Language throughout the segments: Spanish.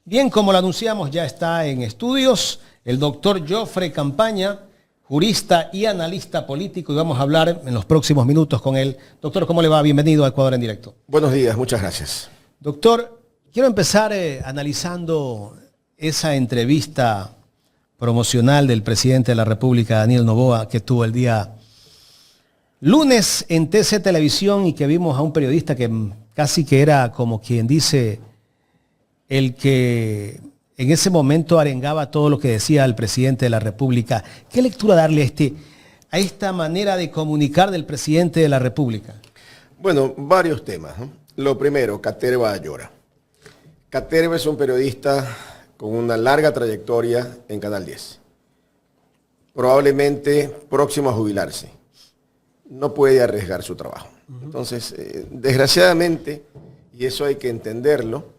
Bien, como lo anunciamos, ya está en estudios el doctor Jofre Campaña, jurista y analista político, y vamos a hablar en los próximos minutos con él. Doctor, ¿cómo le va? Bienvenido a Ecuador en Directo. Buenos días, muchas gracias. Doctor, quiero empezar analizando esa entrevista promocional del presidente de la República, Daniel Noboa, que tuvo el día lunes en TC Televisión y que vimos a un periodista que casi que era como quien dice el que en ese momento arengaba todo lo que decía el presidente de la República. ¿Qué lectura darle a esta manera de comunicar del presidente de la República? Bueno, varios temas, ¿no? Lo primero, Caterva Ayora. Caterva es un periodista con una larga trayectoria en Canal 10. Probablemente próximo a jubilarse. No puede arriesgar su trabajo. Entonces, desgraciadamente, y eso hay que entenderlo,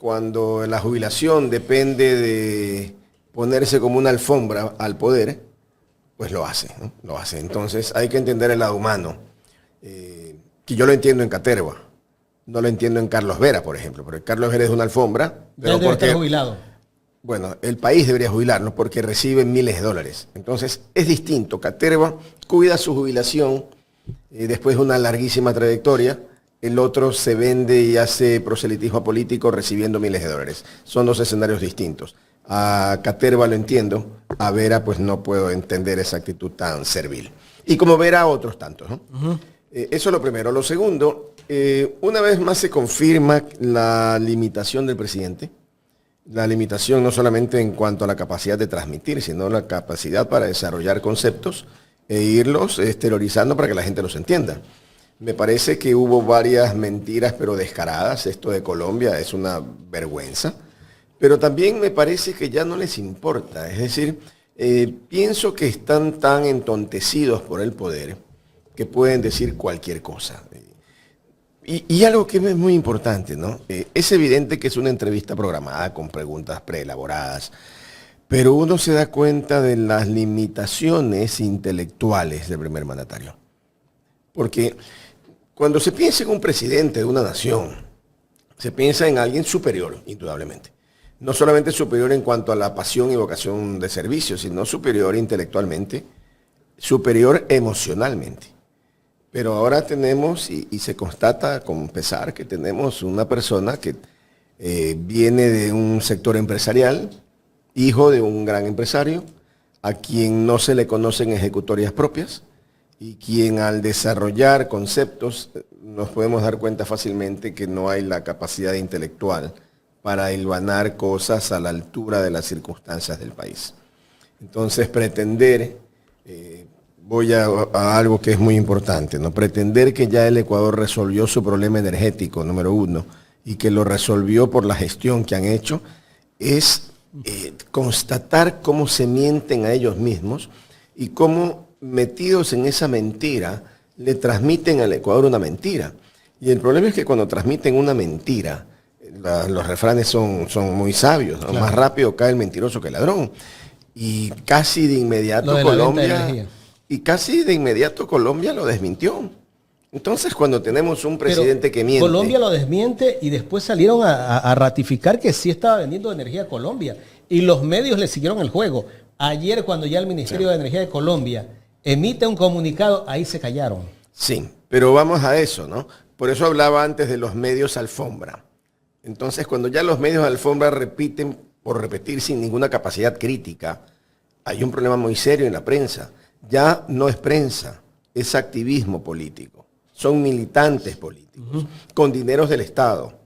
cuando la jubilación depende de ponerse como una alfombra al poder, pues lo hace, ¿no? Lo hace. Entonces hay que entender el lado humano, que yo lo entiendo en Caterva, no lo entiendo en Carlos Vera, por ejemplo, porque Carlos Vera es una alfombra. Pero debe estar jubilado. Bueno, el país debería jubilarnos porque recibe miles de dólares. Entonces es distinto. Caterva cuida su jubilación después de una larguísima trayectoria. El otro se vende y hace proselitismo político recibiendo miles de dólares. Son dos escenarios distintos. A Caterva lo entiendo, a Vera pues no puedo entender esa actitud tan servil. Y como Vera a otros tantos, ¿no? Eso es lo primero. Lo segundo, una vez más se confirma la limitación del presidente. La limitación no solamente en cuanto a la capacidad de transmitir, sino la capacidad para desarrollar conceptos e irlos exteriorizando para que la gente los entienda. Me parece que hubo varias mentiras, pero descaradas. Esto de Colombia es una vergüenza. Pero también me parece que ya no les importa. Es decir, pienso que están tan entontecidos por el poder que pueden decir cualquier cosa. Y algo que es muy importante, ¿no? Es evidente que es una entrevista programada con preguntas preelaboradas, pero uno se da cuenta de las limitaciones intelectuales del primer mandatario. Porque cuando se piensa en un presidente de una nación, se piensa en alguien superior, indudablemente. No solamente superior en cuanto a la pasión y vocación de servicio, sino superior intelectualmente, superior emocionalmente. Pero ahora tenemos, y se constata con pesar, que tenemos una persona que viene de un sector empresarial, hijo de un gran empresario, a quien no se le conocen ejecutorias propias, y quien al desarrollar conceptos nos podemos dar cuenta fácilmente que no hay la capacidad intelectual para hilvanar cosas a la altura de las circunstancias del país. Entonces pretender, voy a algo que es muy importante, ¿no? Pretender que ya el Ecuador resolvió su problema energético, número uno, y que lo resolvió por la gestión que han hecho, es constatar cómo se mienten a ellos mismos y cómo metidos en esa mentira, le transmiten al Ecuador una mentira. Y el problema es que cuando transmiten una mentira, los refranes son muy sabios, ¿no? Claro. Más rápido cae el mentiroso que el ladrón. Y casi de inmediato Colombia lo desmintió. Entonces cuando tenemos un presidente que miente... Colombia lo desmiente y después salieron a ratificar que sí estaba vendiendo energía a Colombia. Y los medios le siguieron el juego. Ayer cuando ya el Ministerio de Energía de Colombia emite un comunicado, ahí se callaron. Sí, pero vamos a eso, ¿no? Por eso hablaba antes de los medios alfombra. Entonces, cuando ya los medios alfombra repiten por repetir sin ninguna capacidad crítica, hay un problema muy serio en la prensa. Ya no es prensa, es activismo político. Son militantes políticos, con dineros del Estado.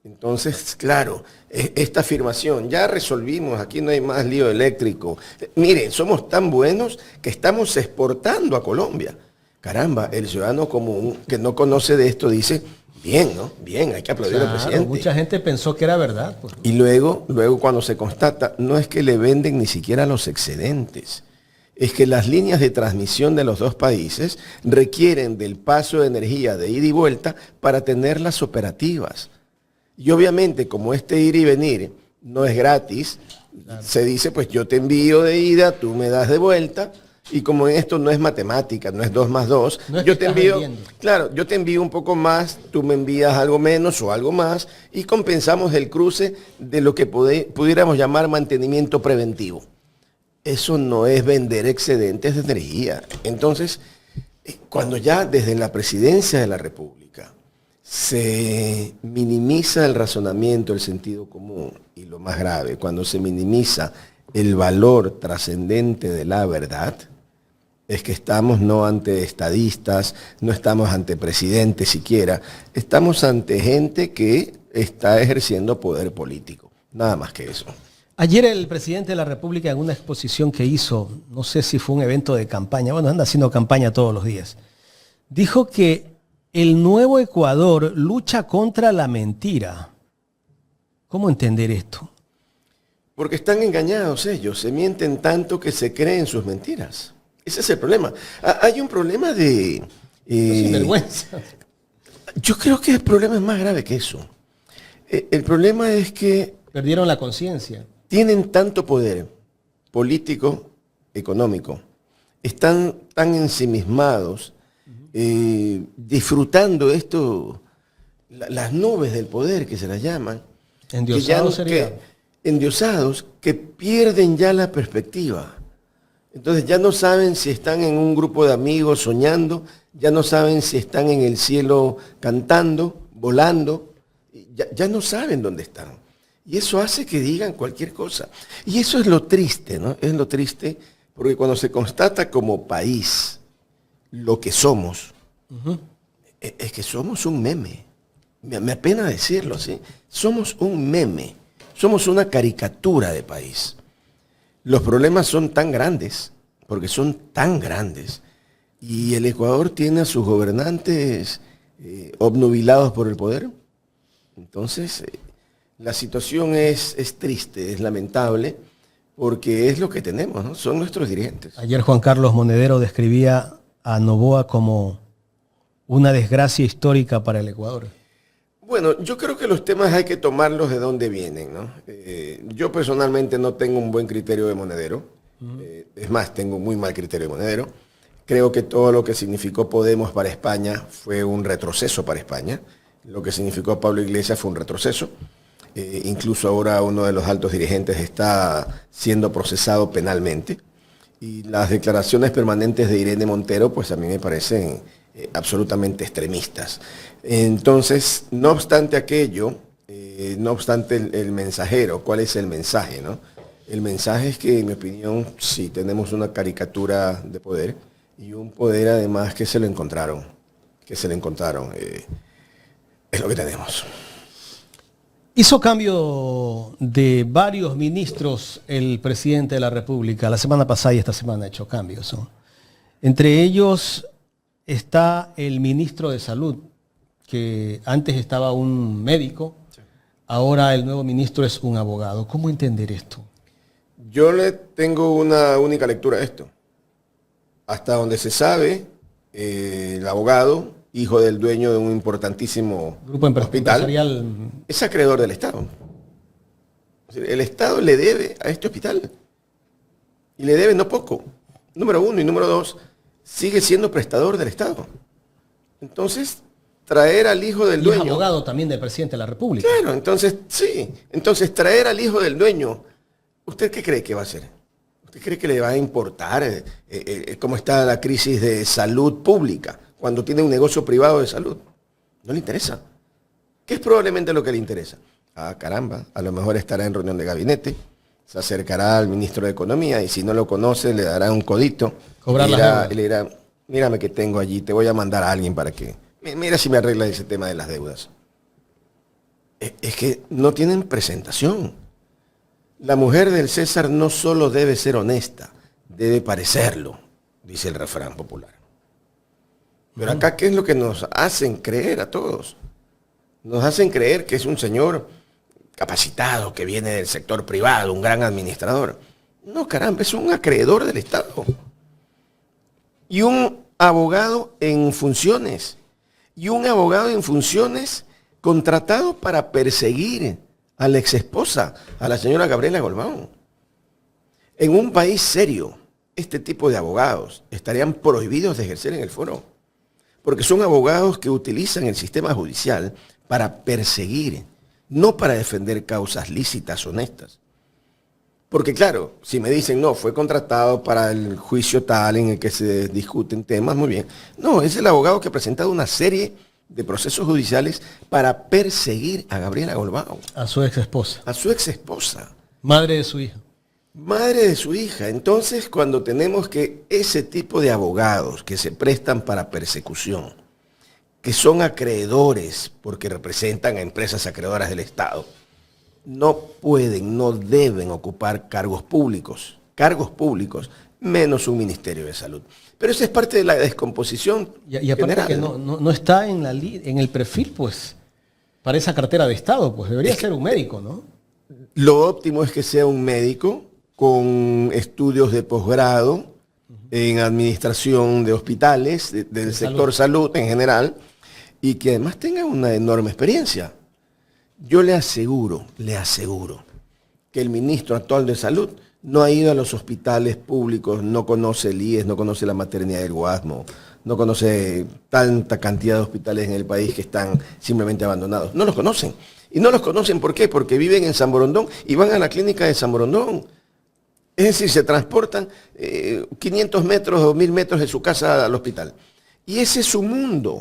Entonces, claro, esta afirmación, ya resolvimos, aquí no hay más lío eléctrico. Miren, somos tan buenos que estamos exportando a Colombia. Caramba, el ciudadano común que no conoce de esto dice, bien, ¿no? Bien, hay que aplaudir al presidente. Mucha gente pensó que era verdad. Pues. Y luego cuando se constata, no es que le venden ni siquiera los excedentes. Es que las líneas de transmisión de los dos países requieren del paso de energía de ida y vuelta para tenerlas operativas. Y obviamente, como este ir y venir no es gratis, claro, se dice, pues yo te envío de ida, tú me das de vuelta, Y como en esto no es matemática, no es 2 más 2, No es yo que te estás envío, vendiendo. claro, yo te envío un poco más, tú me envías algo menos o algo más y compensamos el cruce de lo que pudiéramos llamar mantenimiento preventivo. Eso no es vender excedentes de energía. Entonces, cuando ya desde la presidencia de la República se minimiza el razonamiento, el sentido común y lo más grave, cuando se minimiza el valor trascendente de la verdad, es que estamos no ante estadistas, no estamos ante presidentes siquiera, estamos ante gente que está ejerciendo poder político. Nada más que eso. Ayer el presidente de la República en una exposición que hizo, no sé si fue un evento de campaña, bueno, anda haciendo campaña todos los días, dijo que el nuevo Ecuador lucha contra la mentira. ¿Cómo entender esto? Porque están engañados ellos, se mienten tanto que se creen sus mentiras. Ese es el problema. Hay un problema de... Sinvergüenza. Yo creo que el problema es más grave que eso. El problema es que Perdieron la conciencia. tienen tanto poder político, económico, están tan ensimismados, disfrutando esto, las nubes del poder que se las llaman, Endiosado sería. endiosados, que pierden ya la perspectiva. Entonces ya no saben si están en un grupo de amigos soñando, ya no saben si están en el cielo cantando, volando, ya no saben dónde están. Y eso hace que digan cualquier cosa. Y eso es lo triste, ¿no? Es lo triste porque cuando se constata como país lo que somos, es que somos un meme. Me apena decirlo así. Somos un meme. Somos una caricatura de país. Los problemas son tan grandes, porque son tan grandes. Y el Ecuador tiene a sus gobernantes obnubilados por el poder. Entonces, la situación es triste, es lamentable, porque es lo que tenemos, ¿no? Son nuestros dirigentes. Ayer Juan Carlos Monedero describía a Noboa como una desgracia histórica para el Ecuador. Bueno, yo creo que los temas hay que tomarlos de dónde vienen, ¿no? Yo personalmente no tengo un buen criterio de Monedero. Es más, tengo muy mal criterio de Monedero. Creo que todo lo que significó Podemos para España fue un retroceso para España. Lo que significó Pablo Iglesias fue un retroceso. Incluso ahora uno de los altos dirigentes está siendo procesado penalmente. Y las declaraciones permanentes de Irene Montero, pues a mí me parecen absolutamente extremistas. Entonces, no obstante aquello, no obstante el mensajero, ¿cuál es el mensaje, no? El mensaje es que, en mi opinión, sí tenemos una caricatura de poder y un poder además que se lo encontraron, es lo que tenemos. Hizo cambio de varios ministros el presidente de la República. La semana pasada y esta semana ha hecho cambios, ¿no? Entre ellos está el ministro de Salud, que antes estaba un médico, ahora el nuevo ministro es un abogado. ¿Cómo entender esto? Yo le tengo una única lectura a esto. Hasta donde se sabe, el abogado, hijo del dueño de un importantísimo Grupo hospital, empresarial. es acreedor del Estado. Es decir, el Estado le debe a este hospital. Y le debe no poco. Número uno. Y número dos, sigue siendo prestador del Estado. Entonces, traer al hijo del dueño... Y es abogado también del presidente de la República. Claro, entonces, sí. Entonces, traer al hijo del dueño, ¿usted qué cree que va a hacer? ¿Usted cree que le va a importar cómo está la crisis de salud pública cuando tiene un negocio privado de salud? No le interesa. ¿Qué es probablemente lo que le interesa? Ah, caramba, a lo mejor estará en reunión de gabinete, se acercará al ministro de Economía y si no lo conoce le dará un codito. Cobrar y le dirá, mírame que tengo allí, te voy a mandar a alguien para que... Mira si me arregla ese tema de las deudas. Es que no tienen presentación. La mujer del César no solo debe ser honesta, debe parecerlo, dice el refrán popular. Pero acá, ¿qué es lo que nos hacen creer a todos? Nos hacen creer que es un señor capacitado, que viene del sector privado, un gran administrador. No, caramba, es un acreedor del Estado. Y un abogado en funciones. Y un abogado en funciones contratado para perseguir a la exesposa, a la señora Gabriela Golbán. En un país serio, este tipo de abogados estarían prohibidos de ejercer en el foro, porque son abogados que utilizan el sistema judicial para perseguir, no para defender causas lícitas, honestas. Porque claro, si me dicen, no, fue contratado para el juicio tal en el que se discuten temas, muy bien. No, es el abogado que ha presentado una serie de procesos judiciales para perseguir a Gabriela Golbao. A su ex esposa. A su ex esposa. Madre de su hija. Madre de su hija. Entonces, cuando tenemos que ese tipo de abogados que se prestan para persecución, que son acreedores porque representan a empresas acreedoras del Estado, no pueden, no deben ocupar cargos públicos, menos un Ministerio de Salud. Pero esa es parte de la descomposición y aparte general, que no está en el perfil, pues, para esa cartera de Estado, pues debería ser un médico, ¿no? Lo óptimo es que sea un médico con estudios de posgrado en administración de hospitales, del sector salud en general, y que además tenga una enorme experiencia. Yo le aseguro que el ministro actual de Salud no ha ido a los hospitales públicos, no conoce el IES, no conoce la maternidad del Guasmo, no conoce tanta cantidad de hospitales en el país que están simplemente abandonados. No los conocen. Y no los conocen, ¿por qué? Porque viven en San Borondón y van a la clínica de San Borondón. Es decir, se transportan 500 metros o 1000 metros de su casa al hospital. Y ese es su mundo.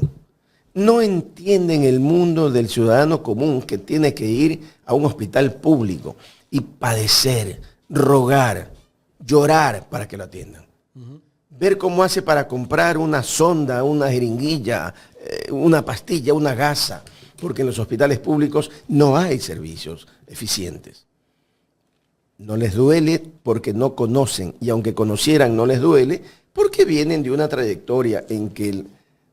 No entienden el mundo del ciudadano común que tiene que ir a un hospital público y padecer, rogar, llorar para que lo atiendan. Ver cómo hace para comprar una sonda, una jeringuilla, una pastilla, una gasa, porque en los hospitales públicos no hay servicios eficientes. No les duele porque no conocen, y aunque conocieran no les duele porque vienen de una trayectoria en que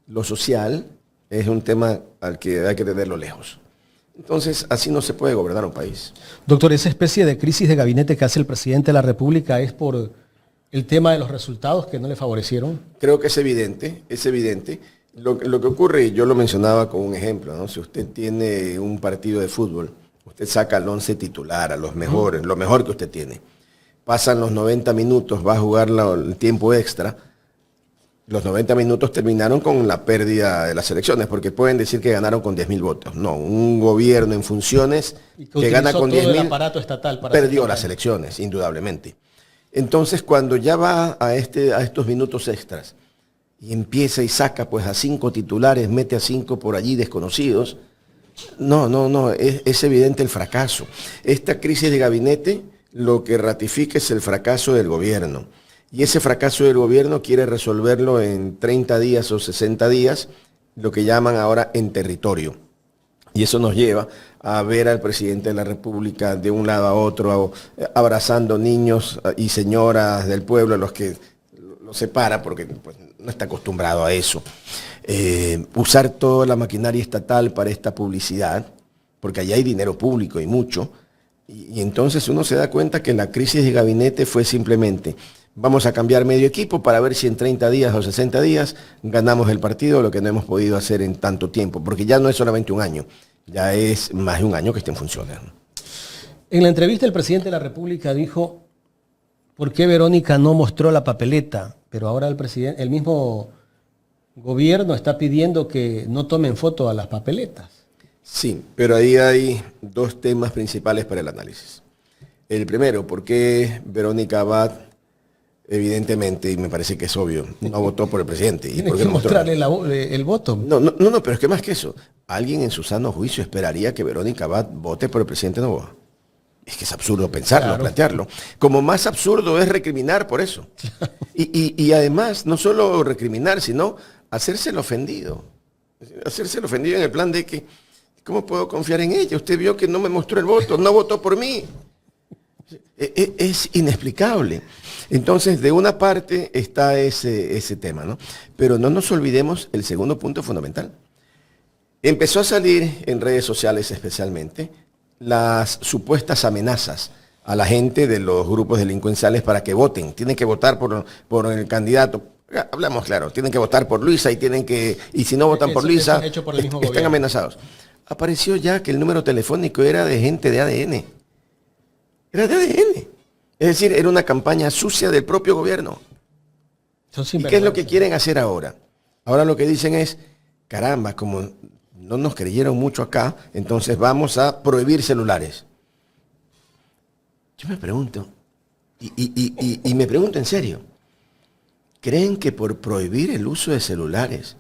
lo social es un tema al que hay que tenerlo lejos. Entonces, así no se puede gobernar un país. Doctor, esa especie de crisis de gabinete que hace el presidente de la República es por el tema de los resultados que no le favorecieron. Creo que es evidente, es evidente. Lo que ocurre, yo lo mencionaba con un ejemplo, ¿no? Si usted tiene un partido de fútbol, usted saca al 11 titular, a los mejores, lo mejor que usted tiene. Pasan los 90 minutos, va a jugar el tiempo extra. Los 90 minutos terminaron con la pérdida de las elecciones, porque pueden decir que ganaron con 10.000 votos. No, un gobierno en funciones que gana con 10.000 perdió las elecciones, indudablemente. Entonces, cuando ya va a estos minutos extras y empieza y saca pues a 5 titulares, mete a 5 por allí desconocidos, no, es evidente el fracaso. Esta crisis de gabinete lo que ratifica es el fracaso del gobierno. Y ese fracaso del gobierno quiere resolverlo en 30 días o 60 días, lo que llaman ahora en territorio. Y eso nos lleva a ver al presidente de la República de un lado a otro, abrazando niños y señoras del pueblo, a los que lo separa porque pues, no está acostumbrado a eso. Usar toda la maquinaria estatal para esta publicidad, porque allá hay dinero público y mucho. Y entonces uno se da cuenta que la crisis de gabinete fue simplemente: vamos a cambiar medio equipo para ver si en 30 días o 60 días ganamos el partido, lo que no hemos podido hacer en tanto tiempo, porque ya no es solamente un año, ya es más de un año que está en funciones. En la entrevista el presidente de la República dijo, ¿por qué Verónica no mostró la papeleta? Pero ahora el mismo gobierno está pidiendo que no tomen foto a las papeletas. Sí, pero ahí hay 2 temas principales para el análisis. El primero, ¿por qué Verónica Abad, evidentemente, y me parece que es obvio, no votó por el presidente? Tiene que mostrarle el voto. No, pero es que más que eso, alguien en su sano juicio esperaría que Verónica Abad vote por el presidente Noboa. Es que es absurdo pensarlo, claro, plantearlo. Como más absurdo es recriminar por eso. Y además, no solo recriminar, sino hacerse el ofendido. Hacerse el ofendido en el plan de que, ¿cómo puedo confiar en ella? Usted vio que no me mostró el voto, no votó por mí. Es inexplicable. Entonces, de una parte está ese tema, ¿no? Pero no nos olvidemos el segundo punto fundamental. Empezó a salir en redes sociales especialmente las supuestas amenazas a la gente de los grupos delincuenciales para que voten. Tienen que votar por el candidato. Hablamos claro, tienen que votar por Luisa y si no votan por Luisa, están amenazados. Apareció ya que el número telefónico era de gente de ADN. Era de ADN. Es decir, era una campaña sucia del propio gobierno. ¿Y qué es lo que quieren hacer ahora? Ahora lo que dicen es, caramba, como no nos creyeron mucho acá, entonces vamos a prohibir celulares. Yo me pregunto, y me pregunto en serio, ¿creen que por prohibir el uso de celulares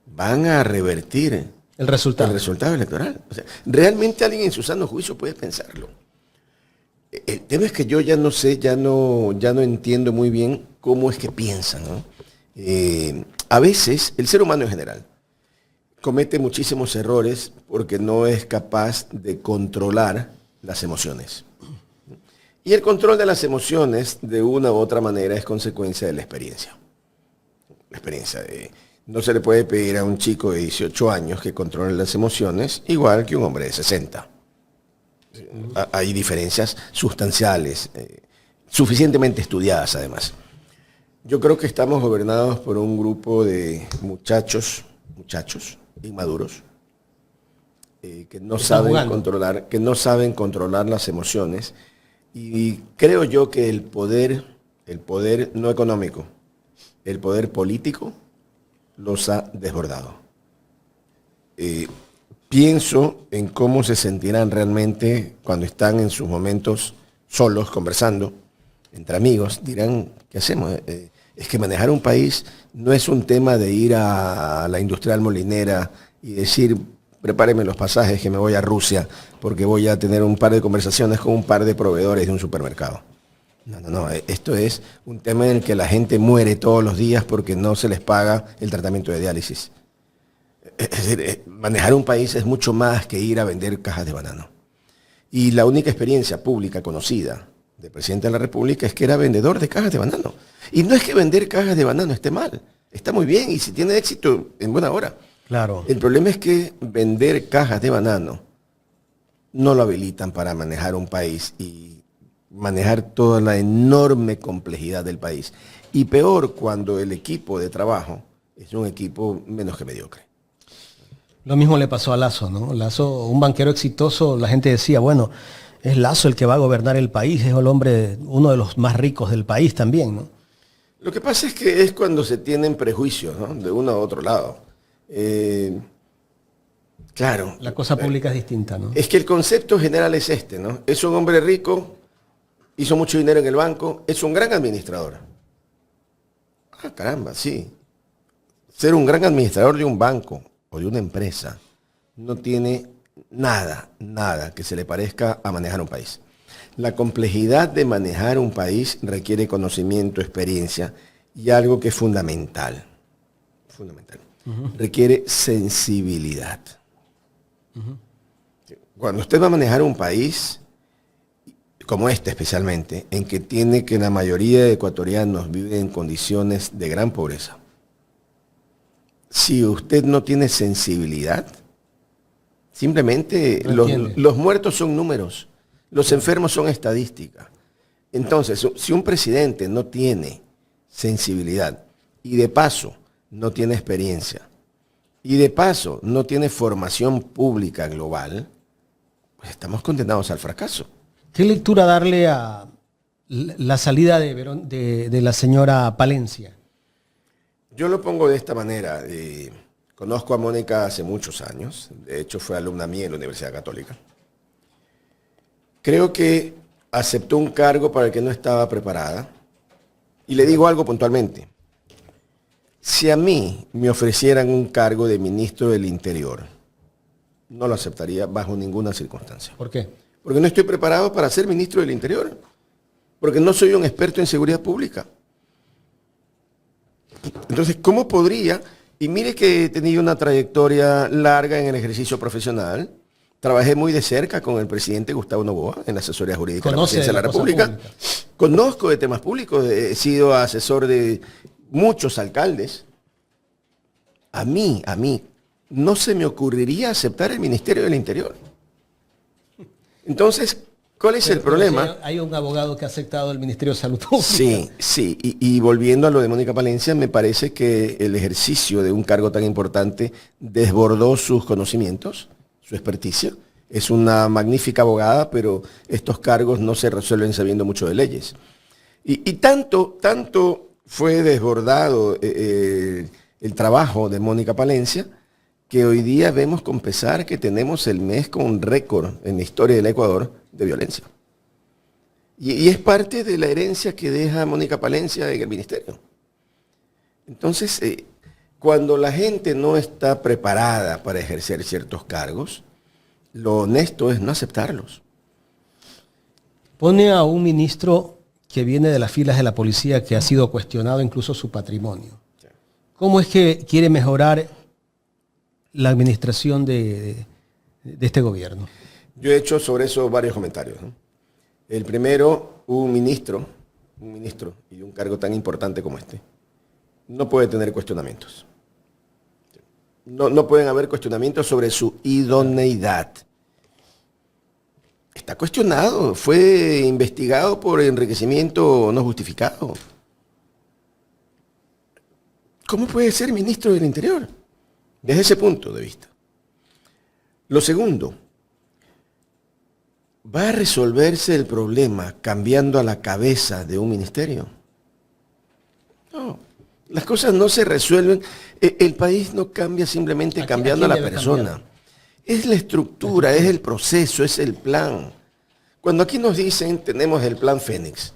van a revertir el resultado electoral? O sea, realmente alguien en su sano juicio puede pensarlo. El tema es que yo ya no sé, ya no entiendo muy bien cómo es que piensan, ¿no? A veces, el ser humano en general comete muchísimos errores porque no es capaz de controlar las emociones. Y el control de las emociones, de una u otra manera, es consecuencia de la experiencia. No se le puede pedir a un chico de 18 años que controle las emociones igual que un hombre de 60. Hay diferencias sustanciales, suficientemente estudiadas además. Yo creo que estamos gobernados por un grupo de muchachos inmaduros, que no saben controlar las emociones. Y creo yo que el poder no económico, el poder político, los ha desbordado. Pienso en cómo se sentirán realmente cuando están en sus momentos solos, conversando, entre amigos. Dirán, ¿qué hacemos? Es que manejar un país no es un tema de ir a la industrial molinera y decir, prepáreme los pasajes que me voy a Rusia porque voy a tener un par de conversaciones con un par de proveedores de un supermercado. No. Esto es un tema en el que la gente muere todos los días porque no se les paga el tratamiento de diálisis. Es decir, manejar un país es mucho más que ir a vender cajas de banano. Y la única experiencia pública conocida del presidente de la República es que era vendedor de cajas de banano. Y no es que vender cajas de banano esté mal, está muy bien y si tiene éxito, en buena hora. Claro. El problema es que vender cajas de banano no lo habilitan para manejar un país y manejar toda la enorme complejidad del país. Y peor cuando el equipo de trabajo es un equipo menos que mediocre. Lo mismo le pasó a Lasso, ¿no? Lasso, un banquero exitoso, la gente decía, bueno, es Lasso el que va a gobernar el país, es el hombre, uno de los más ricos del país también, ¿no? Lo que pasa es que es cuando se tienen prejuicios, ¿no? De uno a otro lado. Claro. La cosa pública es distinta, ¿no? Es que el concepto general es este, ¿no? Es un hombre rico, hizo mucho dinero en el banco, es un gran administrador. Ah, caramba, sí. Ser un gran administrador de un banco o de una empresa no tiene nada que se le parezca a manejar un país. La complejidad de manejar un país requiere conocimiento, experiencia y algo que es fundamental. Requiere sensibilidad. Cuando usted va a manejar un país, como este especialmente, en que tiene que la mayoría de ecuatorianos viven en condiciones de gran pobreza, si usted no tiene sensibilidad, simplemente los muertos son números, los enfermos son estadística. Entonces, si un presidente no tiene sensibilidad y de paso no tiene experiencia y de paso no tiene formación pública global, pues estamos condenados al fracaso. ¿Qué lectura darle a la salida de la señora Palencia? Yo lo pongo de esta manera. Conozco a Mónica hace muchos años. De hecho, fue alumna mía en la Universidad Católica. Creo que aceptó un cargo para el que no estaba preparada. Y le digo algo puntualmente. Si a mí me ofrecieran un cargo de ministro del Interior, no lo aceptaría bajo ninguna circunstancia. ¿Por qué? Porque no estoy preparado para ser ministro del Interior. Porque no soy un experto en seguridad pública. Entonces, ¿cómo podría? Y mire que he tenido una trayectoria larga en el ejercicio profesional. Trabajé muy de cerca con el presidente Gustavo Noboa en la asesoría jurídica de la Presidencia de la República. Conozco de temas públicos, he sido asesor de muchos alcaldes. A mí, no se me ocurriría aceptar el Ministerio del Interior. Entonces, ¿cuál es el problema? Hay un abogado que ha aceptado el Ministerio de Salud Pública. Sí. Y volviendo a lo de Mónica Palencia, me parece que el ejercicio de un cargo tan importante desbordó sus conocimientos, su experticia. Es una magnífica abogada, pero estos cargos no se resuelven sabiendo mucho de leyes. Y tanto fue desbordado el trabajo de Mónica Palencia, que hoy día vemos con pesar que tenemos el mes con récord en la historia del Ecuador de violencia. Y es parte de la herencia que deja Mónica Palencia en el ministerio. Entonces, cuando la gente no está preparada para ejercer ciertos cargos, lo honesto es no aceptarlos. Pone a un ministro que viene de las filas de la policía, que ha sido cuestionado incluso su patrimonio. ¿Cómo es que quiere mejorar la administración de este gobierno? Yo he hecho sobre eso varios comentarios, ¿no? El primero, un ministro y un cargo tan importante como este, no puede tener cuestionamientos. No pueden haber cuestionamientos sobre su idoneidad. Está cuestionado, fue investigado por enriquecimiento no justificado. ¿Cómo puede ser ministro del Interior? Desde ese punto de vista. Lo segundo, ¿va a resolverse el problema cambiando a la cabeza de un ministerio? No, las cosas no se resuelven. El país no cambia simplemente cambiando a la persona. Es la estructura, es el proceso, es el plan. Cuando aquí nos dicen, tenemos el plan Fénix,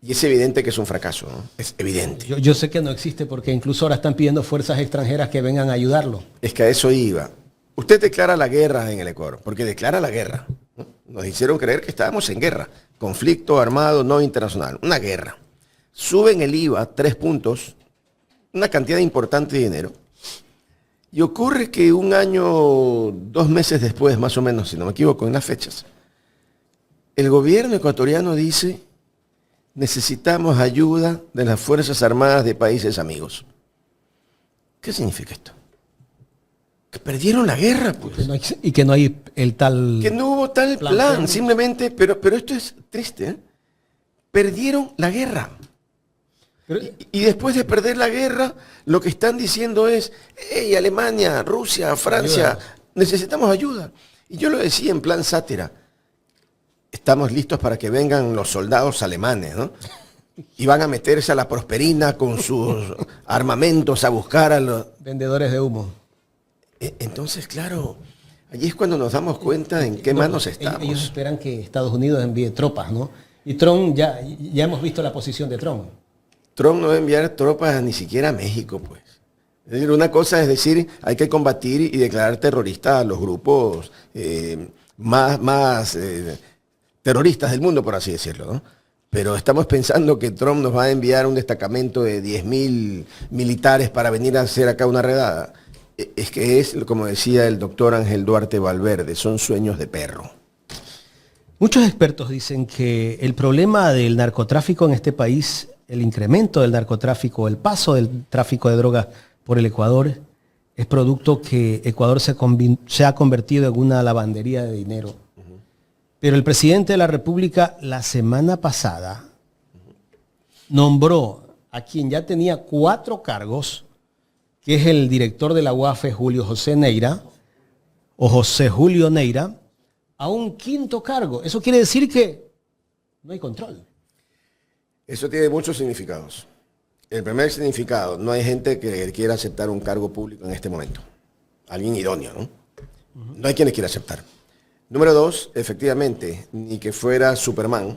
y es evidente que es un fracaso, ¿no? Es evidente. Yo sé que no existe porque incluso ahora están pidiendo fuerzas extranjeras que vengan a ayudarlo. Es que a eso iba. Usted declara la guerra en el Ecuador, porque declara la guerra, ¿no? Nos hicieron creer que estábamos en guerra, conflicto armado no internacional, una guerra. Suben el IVA 3 puntos, una cantidad importante de dinero, y ocurre que un año, 2 meses después, más o menos, si no me equivoco en las fechas, el gobierno ecuatoriano dice: necesitamos ayuda de las Fuerzas Armadas de países amigos. ¿Qué significa esto? Que perdieron la guerra, pues. Y que no hay el tal... Que no hubo tal plan, simplemente, pero esto es triste, ¿eh? Perdieron la guerra. Y después de perder la guerra, lo que están diciendo es: hey, Alemania, Rusia, Francia, necesitamos ayuda. Y yo lo decía en plan sátira: estamos listos para que vengan los soldados alemanes, ¿no? Y van a meterse a la Prosperina con sus armamentos a buscar a los... vendedores de humo. Entonces, claro, allí es cuando nos damos cuenta en qué manos estamos. Ellos esperan que Estados Unidos envíe tropas, ¿no? Y Trump, ya hemos visto la posición de Trump. Trump no va a enviar tropas ni siquiera a México, pues. Es decir, una cosa es decir, hay que combatir y declarar terroristas a los grupos más terroristas del mundo, por así decirlo, ¿no? Pero estamos pensando que Trump nos va a enviar un destacamento de 10.000 militares para venir a hacer acá una redada. Es que es, como decía el doctor Ángel Duarte Valverde, son sueños de perro. Muchos expertos dicen que el problema del narcotráfico en este país, el incremento del narcotráfico, el paso del tráfico de drogas por el Ecuador, es producto que Ecuador se ha convertido en una lavandería de dinero. Pero el presidente de la República la semana pasada nombró a quien ya tenía 4 cargos, que es el director de la UAFE, Julio José Neira, o José Julio Neira, a un 5.º cargo. Eso quiere decir que no hay control. Eso tiene muchos significados. El primer significado: no hay gente que quiera aceptar un cargo público en este momento. Alguien idóneo, ¿no? No hay quienes quiera aceptar. Número 2, efectivamente, ni que fuera Superman,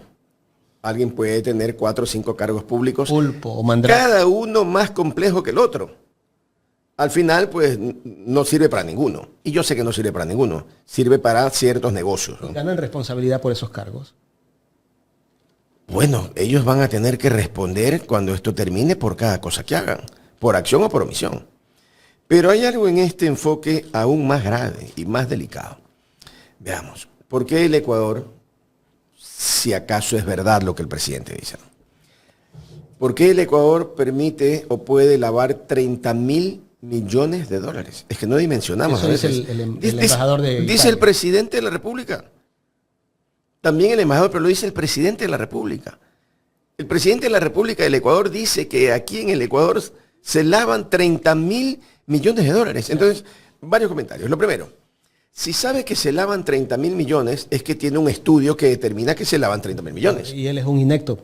alguien puede tener 4 o 5 cargos públicos. Pulpo o Mandrake. Cada uno más complejo que el otro. Al final, pues, no sirve para ninguno. Y yo sé que no sirve para ninguno. Sirve para ciertos negocios, ¿no? ¿Ganan responsabilidad por esos cargos? Bueno, ellos van a tener que responder cuando esto termine por cada cosa que hagan, por acción o por omisión. Pero hay algo en este enfoque aún más grave y más delicado. Veamos, ¿por qué el Ecuador, si acaso es verdad lo que el presidente dice? ¿Por qué el Ecuador permite o puede lavar 30.000 millones de dólares? Es que no dimensionamos. Eso dice el embajador de Italia. Dice el presidente de la República. También el embajador, pero lo dice el presidente de la República. El presidente de la República del Ecuador dice que aquí en el Ecuador se lavan 30.000 millones de dólares. Entonces, varios comentarios. Lo primero: si sabe que se lavan 30.000 millones, es que tiene un estudio que determina que se lavan 30.000 millones. Y él es un inepto.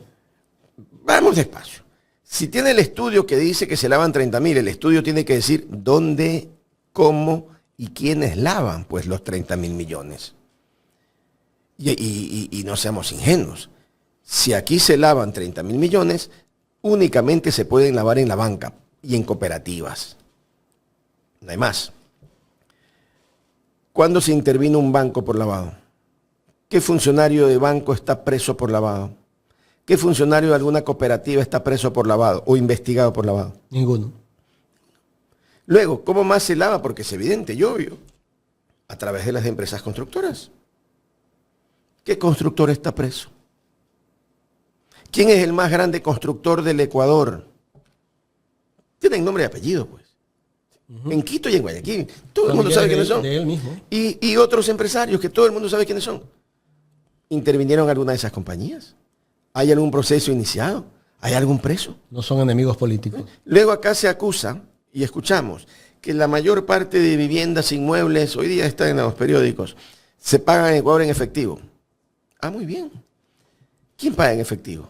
Vamos despacio. Si tiene el estudio que dice que se lavan 30.000, el estudio tiene que decir dónde, cómo y quiénes lavan pues los 30.000 millones. Y no seamos ingenuos. Si aquí se lavan 30.000 millones, únicamente se pueden lavar en la banca y en cooperativas. No hay más. ¿Cuándo se intervino un banco por lavado? ¿Qué funcionario de banco está preso por lavado? ¿Qué funcionario de alguna cooperativa está preso por lavado o investigado por lavado? Ninguno. Luego, ¿cómo más se lava? Porque es evidente y obvio. A través de las empresas constructoras. ¿Qué constructor está preso? ¿Quién es el más grande constructor del Ecuador? Tienen nombre y apellido, pues. En Quito y en Guayaquil. Todo el mundo sabe quiénes son. De él mismo. Y otros empresarios que todo el mundo sabe quiénes son. ¿Intervinieron alguna de esas compañías? ¿Hay algún proceso iniciado? ¿Hay algún preso? No son enemigos políticos. Luego acá se acusa, y escuchamos, que la mayor parte de viviendas inmuebles, hoy día están en los periódicos, se pagan en Ecuador en efectivo. Ah, muy bien. ¿Quién paga en efectivo?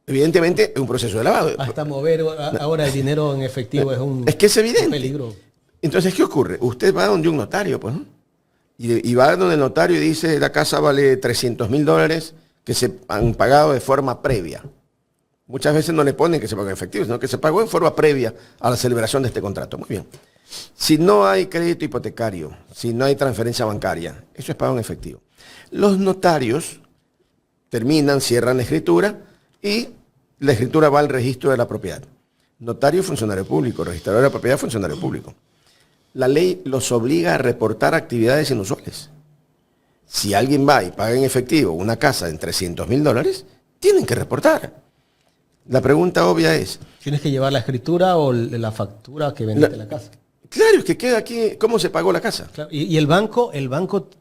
Evidentemente es un proceso de lavado. Hasta mover ahora el dinero en efectivo es que es evidente. Un peligro. Entonces, ¿qué ocurre? Usted va donde un notario, pues, ¿no? Y va donde el notario y dice, la casa vale $300.000 que se han pagado de forma previa. Muchas veces no le ponen que se pagó en efectivo, sino que se pagó en forma previa a la celebración de este contrato. Muy bien. Si no hay crédito hipotecario, si no hay transferencia bancaria, eso es pago en efectivo. Los notarios terminan, cierran la escritura y la escritura va al registro de la propiedad. Notario, funcionario público. Registrador de la propiedad, funcionario público. La ley los obliga a reportar actividades inusuales. Si alguien va y paga en efectivo una casa en $300.000, tienen que reportar. La pregunta obvia es... ¿Tienes que llevar la escritura o la factura que vendiste la casa? Claro, es que queda aquí cómo se pagó la casa. Claro. Y el banco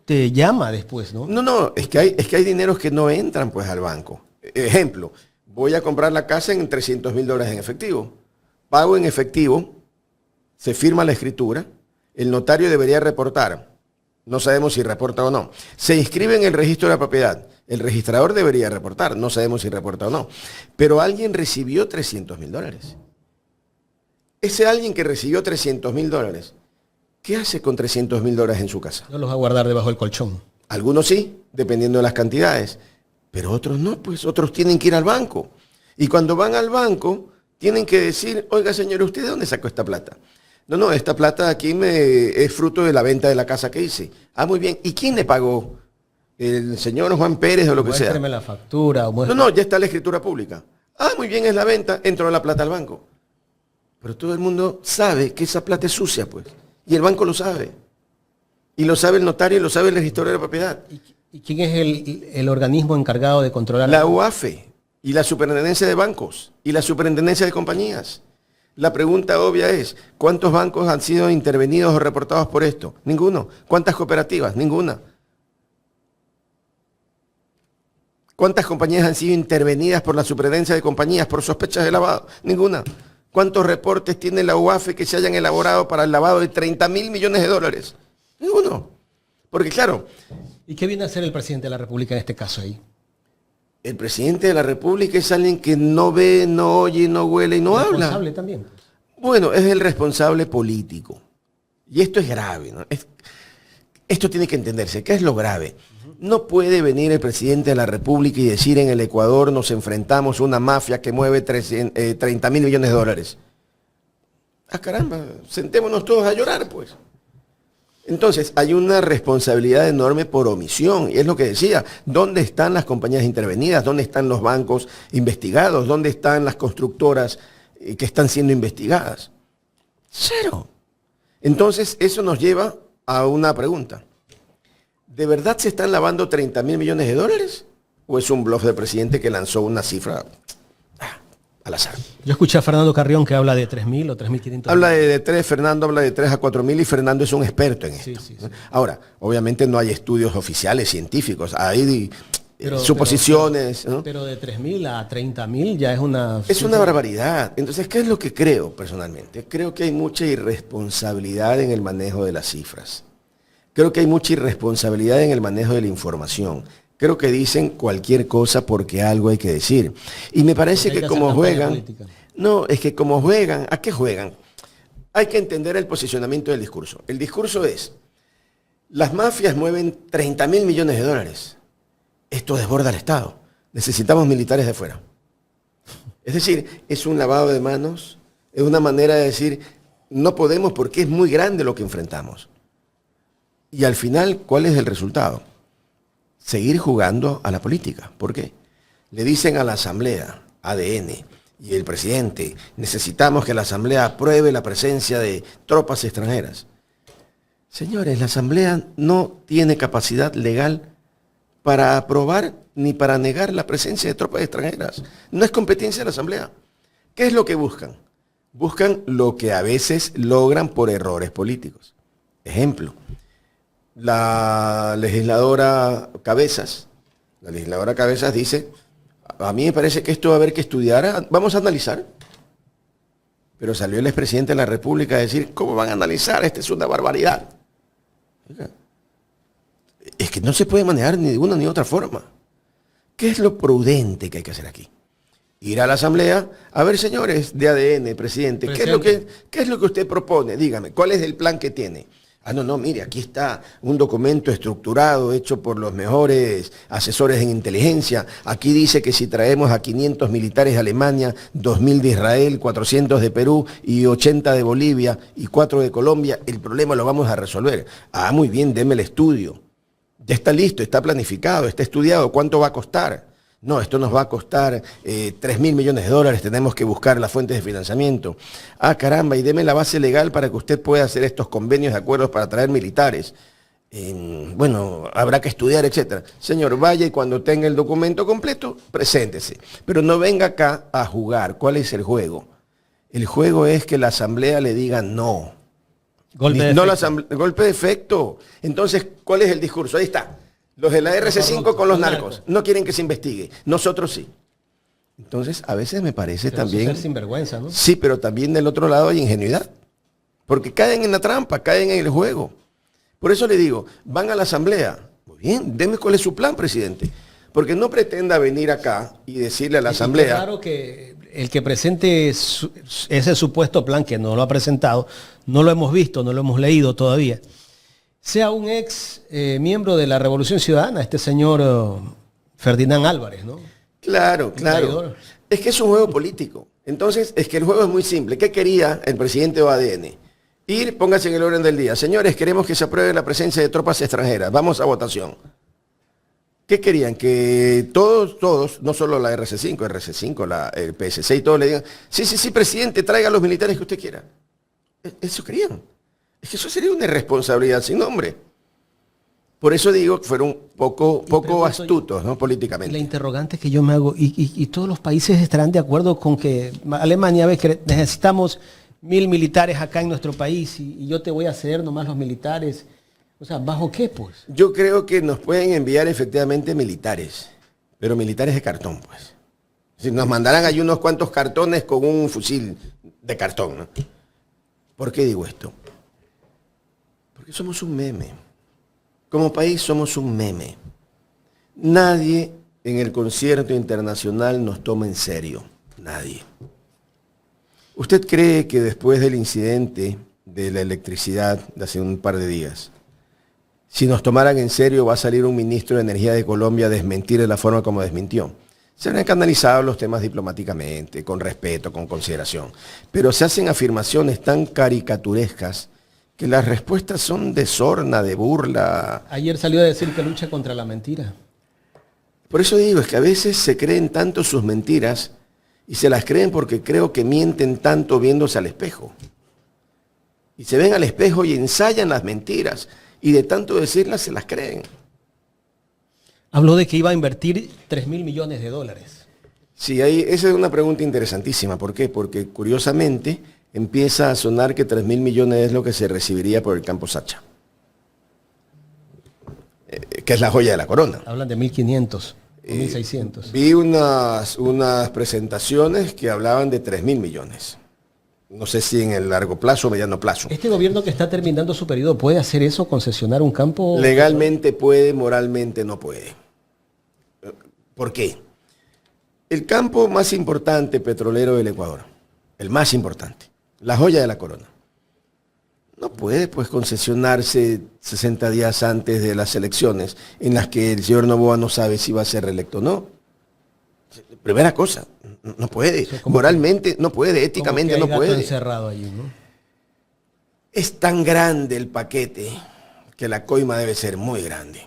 te llama después, ¿no? No, es que hay dineros que no entran pues al banco. Ejemplo, voy a comprar la casa en $300.000 en efectivo. Pago en efectivo, se firma la escritura, el notario debería reportar. No sabemos si reporta o no. Se inscribe en el registro de la propiedad. El registrador debería reportar. No sabemos si reporta o no. Pero alguien recibió $300.000. Ese alguien que recibió $300.000, ¿qué hace con $300.000 en su casa? No los va a guardar debajo del colchón. Algunos sí, dependiendo de las cantidades. Pero otros no, pues otros tienen que ir al banco. Y cuando van al banco, tienen que decir, oiga señor, ¿usted de dónde sacó esta plata? No, esta plata aquí es fruto de la venta de la casa que hice. Ah, muy bien. ¿Y quién le pagó? ¿El señor Juan Pérez o lo que sea? Muéstrame la factura. No, ya está la escritura pública. Ah, muy bien, es la venta. Entró la plata al banco. Pero todo el mundo sabe que esa plata es sucia, pues. Y el banco lo sabe. Y lo sabe el notario y lo sabe el registrador de la propiedad. ¿Y quién es el organismo encargado de controlar? La UAFE y la Superintendencia de Bancos y la Superintendencia de Compañías. La pregunta obvia es, ¿cuántos bancos han sido intervenidos o reportados por esto? Ninguno. ¿Cuántas cooperativas? Ninguna. ¿Cuántas compañías han sido intervenidas por la Superintendencia de Compañías por sospechas de lavado? Ninguna. ¿Cuántos reportes tiene la UAFE que se hayan elaborado para el lavado de $30.000 millones? Ninguno. Porque claro... ¿Y qué viene a hacer el presidente de la República en este caso ahí? El presidente de la República es alguien que no ve, no oye, no huele y no habla. Responsable también. Bueno, es el responsable político. Y esto es grave, ¿no? Esto tiene que entenderse. ¿Qué es lo grave? No puede venir el presidente de la República y decir en el Ecuador nos enfrentamos a una mafia que mueve $30.000 millones. Ah, caramba, sentémonos todos a llorar, pues. Entonces, hay una responsabilidad enorme por omisión, y es lo que decía, ¿dónde están las compañías intervenidas? ¿Dónde están los bancos investigados? ¿Dónde están las constructoras que están siendo investigadas? Cero. Entonces, eso nos lleva a una pregunta. ¿De verdad se están lavando $30.000 millones? ¿O es un bluff del presidente que lanzó una cifra al azar? Yo escuché a Fernando Carrión que habla de 3.000 o 3.500. Habla de 3, Fernando habla de 3 a 4.000 y Fernando es un experto en esto. Sí. Ahora, obviamente no hay estudios oficiales científicos, hay suposiciones. ¿no? Pero de 3.000 a 30.000 ya es una... Es una barbaridad. Entonces, ¿qué es lo que creo personalmente? Creo que hay mucha irresponsabilidad en el manejo de las cifras. Creo que hay mucha irresponsabilidad en el manejo de la información. Creo que dicen cualquier cosa porque algo hay que decir. Y me parece que como juegan... No, es que como juegan, ¿a qué juegan? Hay que entender el posicionamiento del discurso. El discurso es, las mafias mueven 30.000 millones de dólares. Esto desborda al Estado. Necesitamos militares de fuera. Es decir, es un lavado de manos, es una manera de decir, no podemos porque es muy grande lo que enfrentamos. Y al final, ¿cuál es el resultado? Seguir jugando a la política. ¿Por qué? Le dicen a la Asamblea, ADN, y el presidente, necesitamos que la Asamblea apruebe la presencia de tropas extranjeras. Señores, la Asamblea no tiene capacidad legal para aprobar ni para negar la presencia de tropas extranjeras. No es competencia de la Asamblea. ¿Qué es lo que buscan? Buscan lo que a veces logran por errores políticos. Ejemplo, la legisladora Cabezas dice, a mí me parece que esto va a haber que estudiar, vamos a analizar. Pero salió el expresidente de la República a decir, ¿cómo van a analizar? Esta es una barbaridad. Oiga, es que no se puede manejar ni de una ni de otra forma. ¿Qué es lo prudente que hay que hacer aquí? Ir a la Asamblea, a ver, señores de ADN, presidente, ¿qué es lo que usted propone? Dígame, ¿cuál es el plan que tiene? No, mire, aquí está un documento estructurado hecho por los mejores asesores en inteligencia. Aquí dice que si traemos a 500 militares de Alemania, 2.000 de Israel, 400 de Perú y 80 de Bolivia y 4 de Colombia, el problema lo vamos a resolver. Muy bien, deme el estudio. Ya está listo, está planificado, está estudiado. ¿Cuánto va a costar? No, esto nos va a costar 3.000 millones de dólares, tenemos que buscar las fuentes de financiamiento. Caramba, y deme la base legal para que usted pueda hacer estos convenios de acuerdos para traer militares. Bueno, habrá que estudiar, etcétera. Señor, vaya y cuando tenga el documento completo, preséntese. Pero no venga acá a jugar. ¿Cuál es el juego? El juego es que la Asamblea le diga no. Golpe de efecto. Entonces, ¿cuál es el discurso? Ahí está. Los de la RC5 con los narcos. No quieren que se investigue. Nosotros sí. Entonces, a veces me parece también... Ser sinvergüenza, ¿no? Sí, pero también del otro lado hay ingenuidad. Porque caen en la trampa, caen en el juego. Por eso le digo, van a la Asamblea. Muy bien, deme cuál es su plan, presidente. Porque no pretenda venir acá y decirle a la Asamblea... Claro que el que presente ese supuesto plan, que no lo ha presentado, no lo hemos visto, no lo hemos leído todavía, sea un ex miembro de la Revolución Ciudadana, este señor Ferdinand Álvarez, ¿no? Claro. Es que es un juego político. Entonces, es que el juego es muy simple. ¿Qué quería el presidente de ADN? Ir, póngase en el orden del día. Señores, queremos que se apruebe la presencia de tropas extranjeras. Vamos a votación. ¿Qué querían? Que todos, no solo la RC5, el PSC y todos le digan, sí, presidente, traiga a los militares que usted quiera. Eso querían. Es que eso sería una irresponsabilidad sin nombre. Por eso digo que fueron poco astutos, ¿no? Políticamente. La interrogante que yo me hago, y todos los países estarán de acuerdo con que Alemania ve que necesitamos 1.000 militares acá en nuestro país y yo te voy a ceder nomás los militares. O sea, ¿bajo qué, pues? Yo creo que nos pueden enviar efectivamente militares, pero militares de cartón, pues. Si nos mandarán ahí unos cuantos cartones con un fusil de cartón, ¿no? ¿Por qué digo esto? Porque somos un meme. Como país somos un meme. Nadie en el concierto internacional nos toma en serio. Nadie. ¿Usted cree que después del incidente de la electricidad de hace un par de días, si nos tomaran en serio va a salir un ministro de Energía de Colombia a desmentir de la forma como desmintió? Se han canalizado los temas diplomáticamente, con respeto, con consideración. Pero se hacen afirmaciones tan caricaturescas que las respuestas son de sorna, de burla. Ayer salió a decir que lucha contra la mentira. Por eso digo, es que a veces se creen tanto sus mentiras y se las creen porque creo que mienten tanto viéndose al espejo. Y se ven al espejo y ensayan las mentiras y de tanto decirlas se las creen. Habló de que iba a invertir 3.000 millones de dólares. Sí, esa es una pregunta interesantísima. ¿Por qué? Porque curiosamente empieza a sonar que 3.000 millones es lo que se recibiría por el campo Sacha, que es la joya de la corona. Hablan de 1.500, 1.600. Vi unas presentaciones que hablaban de 3.000 millones. No sé si en el largo plazo o mediano plazo. ¿Este gobierno que está terminando su periodo puede hacer eso, concesionar un campo? Legalmente puede, moralmente no puede. ¿Por qué? El campo más importante petrolero del Ecuador, el más importante, la joya de la corona, no puede pues concesionarse 60 días antes de las elecciones en las que el señor Noboa no sabe si va a ser reelecto o no. Primera cosa, no puede, moralmente no puede, éticamente no puede. Encerrado allí, ¿no? Es tan grande el paquete que la coima debe ser muy grande.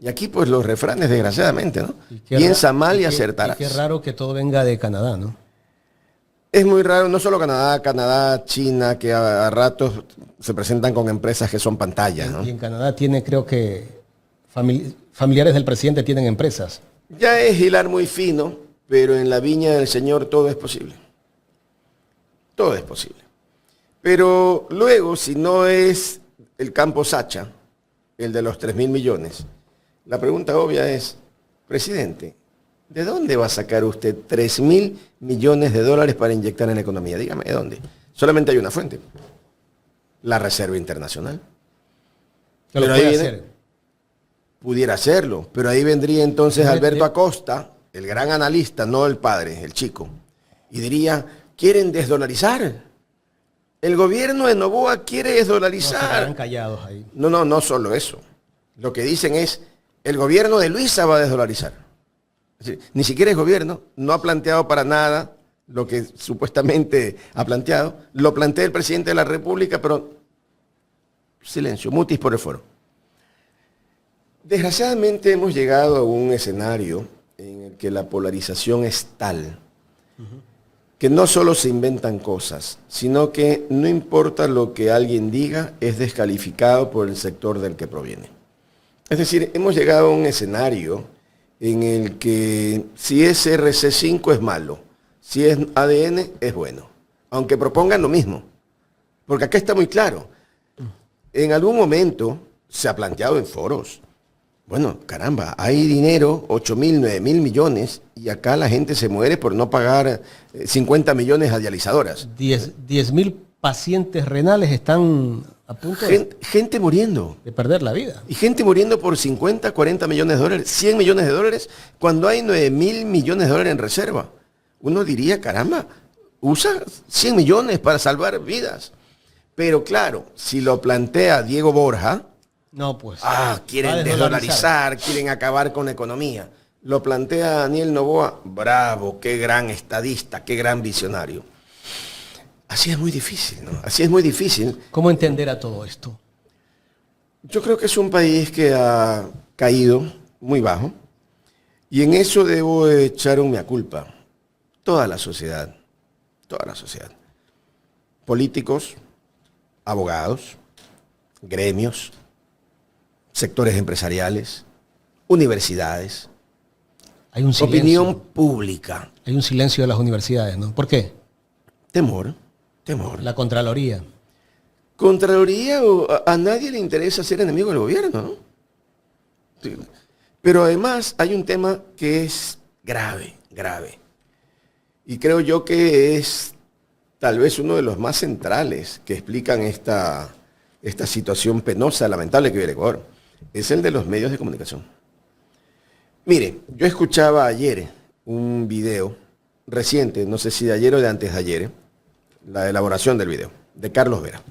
Y aquí pues los refranes, desgraciadamente, ¿no? Piensa mal y acertarás. Qué raro que todo venga de Canadá, ¿no? Es muy raro, no solo Canadá, China, que a ratos se presentan con empresas que son pantallas, ¿no? Y en Canadá tiene, creo que, familiares del presidente tienen empresas. Ya es hilar muy fino, pero en la viña del Señor todo es posible. Todo es posible. Pero luego, si no es el campo Sacha, el de los 3.000 millones, la pregunta obvia es, presidente, ¿de dónde va a sacar usted 3.000 millones de dólares para inyectar en la economía? Dígame, ¿de dónde? Solamente hay una fuente, la Reserva Internacional. Pero lo puede hacer. Pudiera hacerlo, pero ahí vendría entonces Alberto Acosta, el gran analista, no el padre, el chico, y diría, ¿quieren desdolarizar? El gobierno de Noboa quiere desdolarizar. No, se quedan callados ahí. No solo eso. Lo que dicen es, el gobierno de Luisa va a desdolarizar. Es decir, ni siquiera el gobierno, no ha planteado para nada lo que supuestamente ha planteado. Lo plantea el presidente de la República, pero silencio, mutis por el foro. Desgraciadamente hemos llegado a un escenario en el que la polarización es tal que no solo se inventan cosas, sino que no importa lo que alguien diga, es descalificado por el sector del que proviene. Es decir, hemos llegado a un escenario en el que si es RC5 es malo, si es ADN es bueno, aunque propongan lo mismo. Porque acá está muy claro. En algún momento se ha planteado en foros, bueno, caramba, hay dinero, 8.000, 9.000 millones, y acá la gente se muere por no pagar 50 millones a dializadoras. 10.000 pacientes renales están a punto gente muriendo. De perder la vida. Y gente muriendo por 50, 40 millones de dólares, 100 millones de dólares, cuando hay 9.000 millones de dólares en reserva. Uno diría, caramba, usa 100 millones para salvar vidas. Pero claro, si lo plantea Diego Borja, no, pues. Quieren desdolarizar, quieren acabar con la economía. Lo plantea Daniel Noboa, bravo, qué gran estadista, qué gran visionario. Así es muy difícil, ¿no? Así es muy difícil. ¿Cómo entender a todo esto? Yo creo que es un país que ha caído muy bajo y en eso debo echar un mea culpa. Toda la sociedad. Políticos, abogados, gremios, sectores empresariales, universidades, hay un silencio, opinión pública. Hay un silencio de las universidades, ¿no? ¿Por qué? Temor. La Contraloría. Contraloría, a nadie le interesa ser enemigo del gobierno, ¿no? Sí. Pero además hay un tema que es grave. Y creo yo que es tal vez uno de los más centrales que explican esta situación penosa, lamentable que vive el Ecuador. Es el de los medios de comunicación. Mire, yo escuchaba ayer un video reciente, no sé si de ayer o de antes de ayer, la elaboración del video, de Carlos Vera.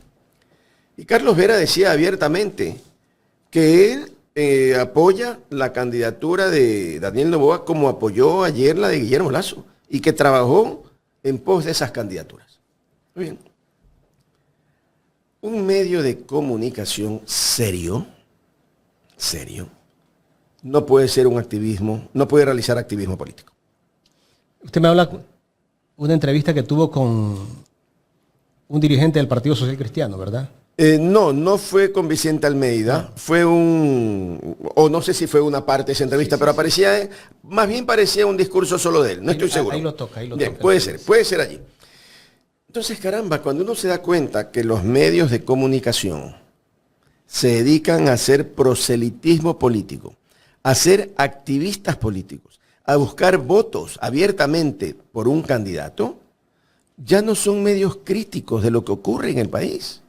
Y Carlos Vera decía abiertamente que él apoya la candidatura de Daniel Noboa como apoyó ayer la de Guillermo Lasso y que trabajó en pos de esas candidaturas. Muy bien. Un medio de comunicación serio, no puede ser un activismo, no puede realizar activismo político. Usted me habla una entrevista que tuvo con un dirigente del Partido Social Cristiano, ¿verdad? No fue con Vicente Almeida, fue o no sé si fue una parte de esa entrevista, pero aparecía, más bien parecía un discurso solo de él, no estoy seguro. Ahí lo toca. Bien, puede ser allí. Entonces, caramba, cuando uno se da cuenta que los medios de comunicación se dedican a hacer proselitismo político, a ser activistas políticos, a buscar votos abiertamente por un candidato, ya no son medios críticos de lo que ocurre en el país.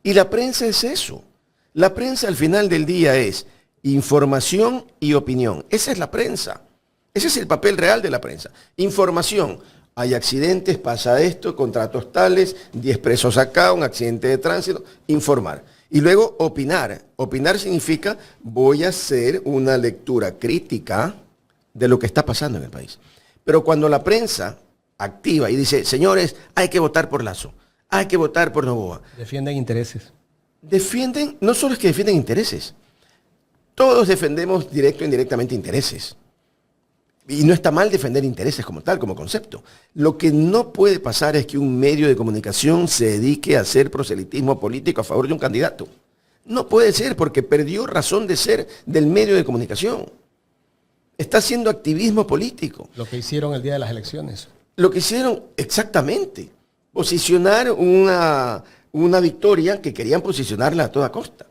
Y la prensa es eso. La prensa al final del día es Información y opinión. Esa es la prensa. Ese es el papel real de la prensa. Información. Hay accidentes, pasa esto, contratos tales, 10 presos acá, un accidente de tránsito. Informar. Y luego opinar. Opinar significa voy a hacer una lectura crítica de lo que está pasando en el país. Pero cuando la prensa activa y dice, señores, hay que votar por Lasso, hay que votar por Noboa. Defienden intereses. Defienden, no solo es que defienden intereses, todos defendemos directo e indirectamente intereses. Y no está mal defender intereses como tal, como concepto. Lo que no puede pasar es que un medio de comunicación se dedique a hacer proselitismo político a favor de un candidato. No puede ser porque perdió razón de ser del medio de comunicación. Está haciendo activismo político. Lo que hicieron el día de las elecciones. Lo que hicieron exactamente, posicionar una victoria que querían posicionarla a toda costa.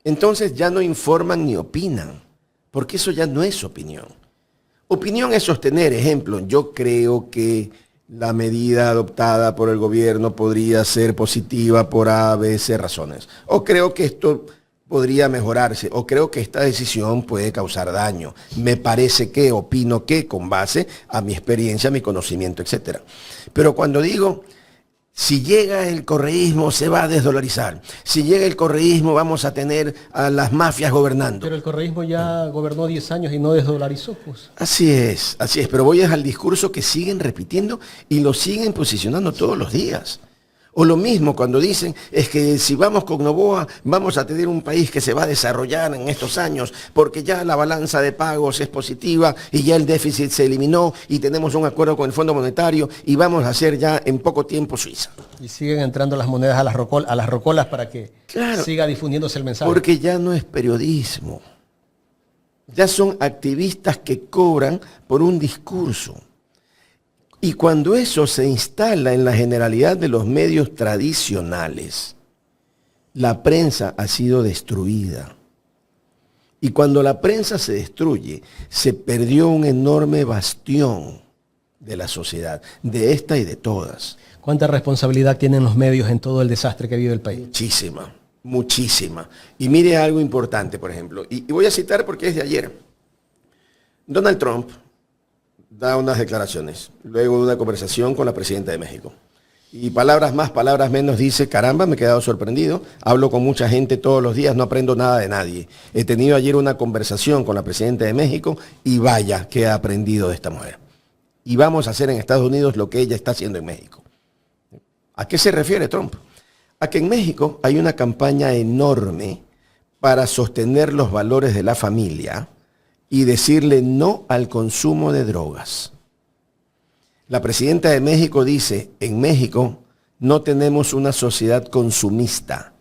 Entonces ya no informan ni opinan, porque eso ya no es opinión. Opinión es sostener, ejemplo, yo creo que la medida adoptada por el gobierno podría ser positiva por A, B, C razones. O creo que esto podría mejorarse, o creo que esta decisión puede causar daño. Me parece que, opino que, con base a mi experiencia, mi conocimiento, etc. Pero cuando digo, si llega el correísmo se va a desdolarizar, si llega el correísmo vamos a tener a las mafias gobernando. Pero el correísmo ya gobernó 10 años y no desdolarizó, pues. Así es, pero voy al discurso que siguen repitiendo y lo siguen posicionando todos los días. O lo mismo cuando dicen, es que si vamos con Noboa vamos a tener un país que se va a desarrollar en estos años, porque ya la balanza de pagos es positiva y ya el déficit se eliminó y tenemos un acuerdo con el Fondo Monetario y vamos a hacer ya en poco tiempo Suiza. Y siguen entrando las monedas a las rocolas para que siga difundiéndose el mensaje. Porque ya no es periodismo. Ya son activistas que cobran por un discurso. Y cuando eso se instala en la generalidad de los medios tradicionales, la prensa ha sido destruida. Y cuando la prensa se destruye, se perdió un enorme bastión de la sociedad, de esta y de todas. ¿Cuánta responsabilidad tienen los medios en todo el desastre que vive el país? Muchísima, muchísima. Y mire algo importante, por ejemplo, y voy a citar porque es de ayer. Donald Trump da unas declaraciones, luego de una conversación con la presidenta de México. Y palabras más, palabras menos, dice, caramba, me he quedado sorprendido, hablo con mucha gente todos los días, no aprendo nada de nadie. He tenido ayer una conversación con la presidenta de México y vaya que he aprendido de esta mujer. Y vamos a hacer en Estados Unidos lo que ella está haciendo en México. ¿A qué se refiere Trump? A que en México hay una campaña enorme para sostener los valores de la familia y decirle no al consumo de drogas. La presidenta de México dice, en México no tenemos una sociedad consumista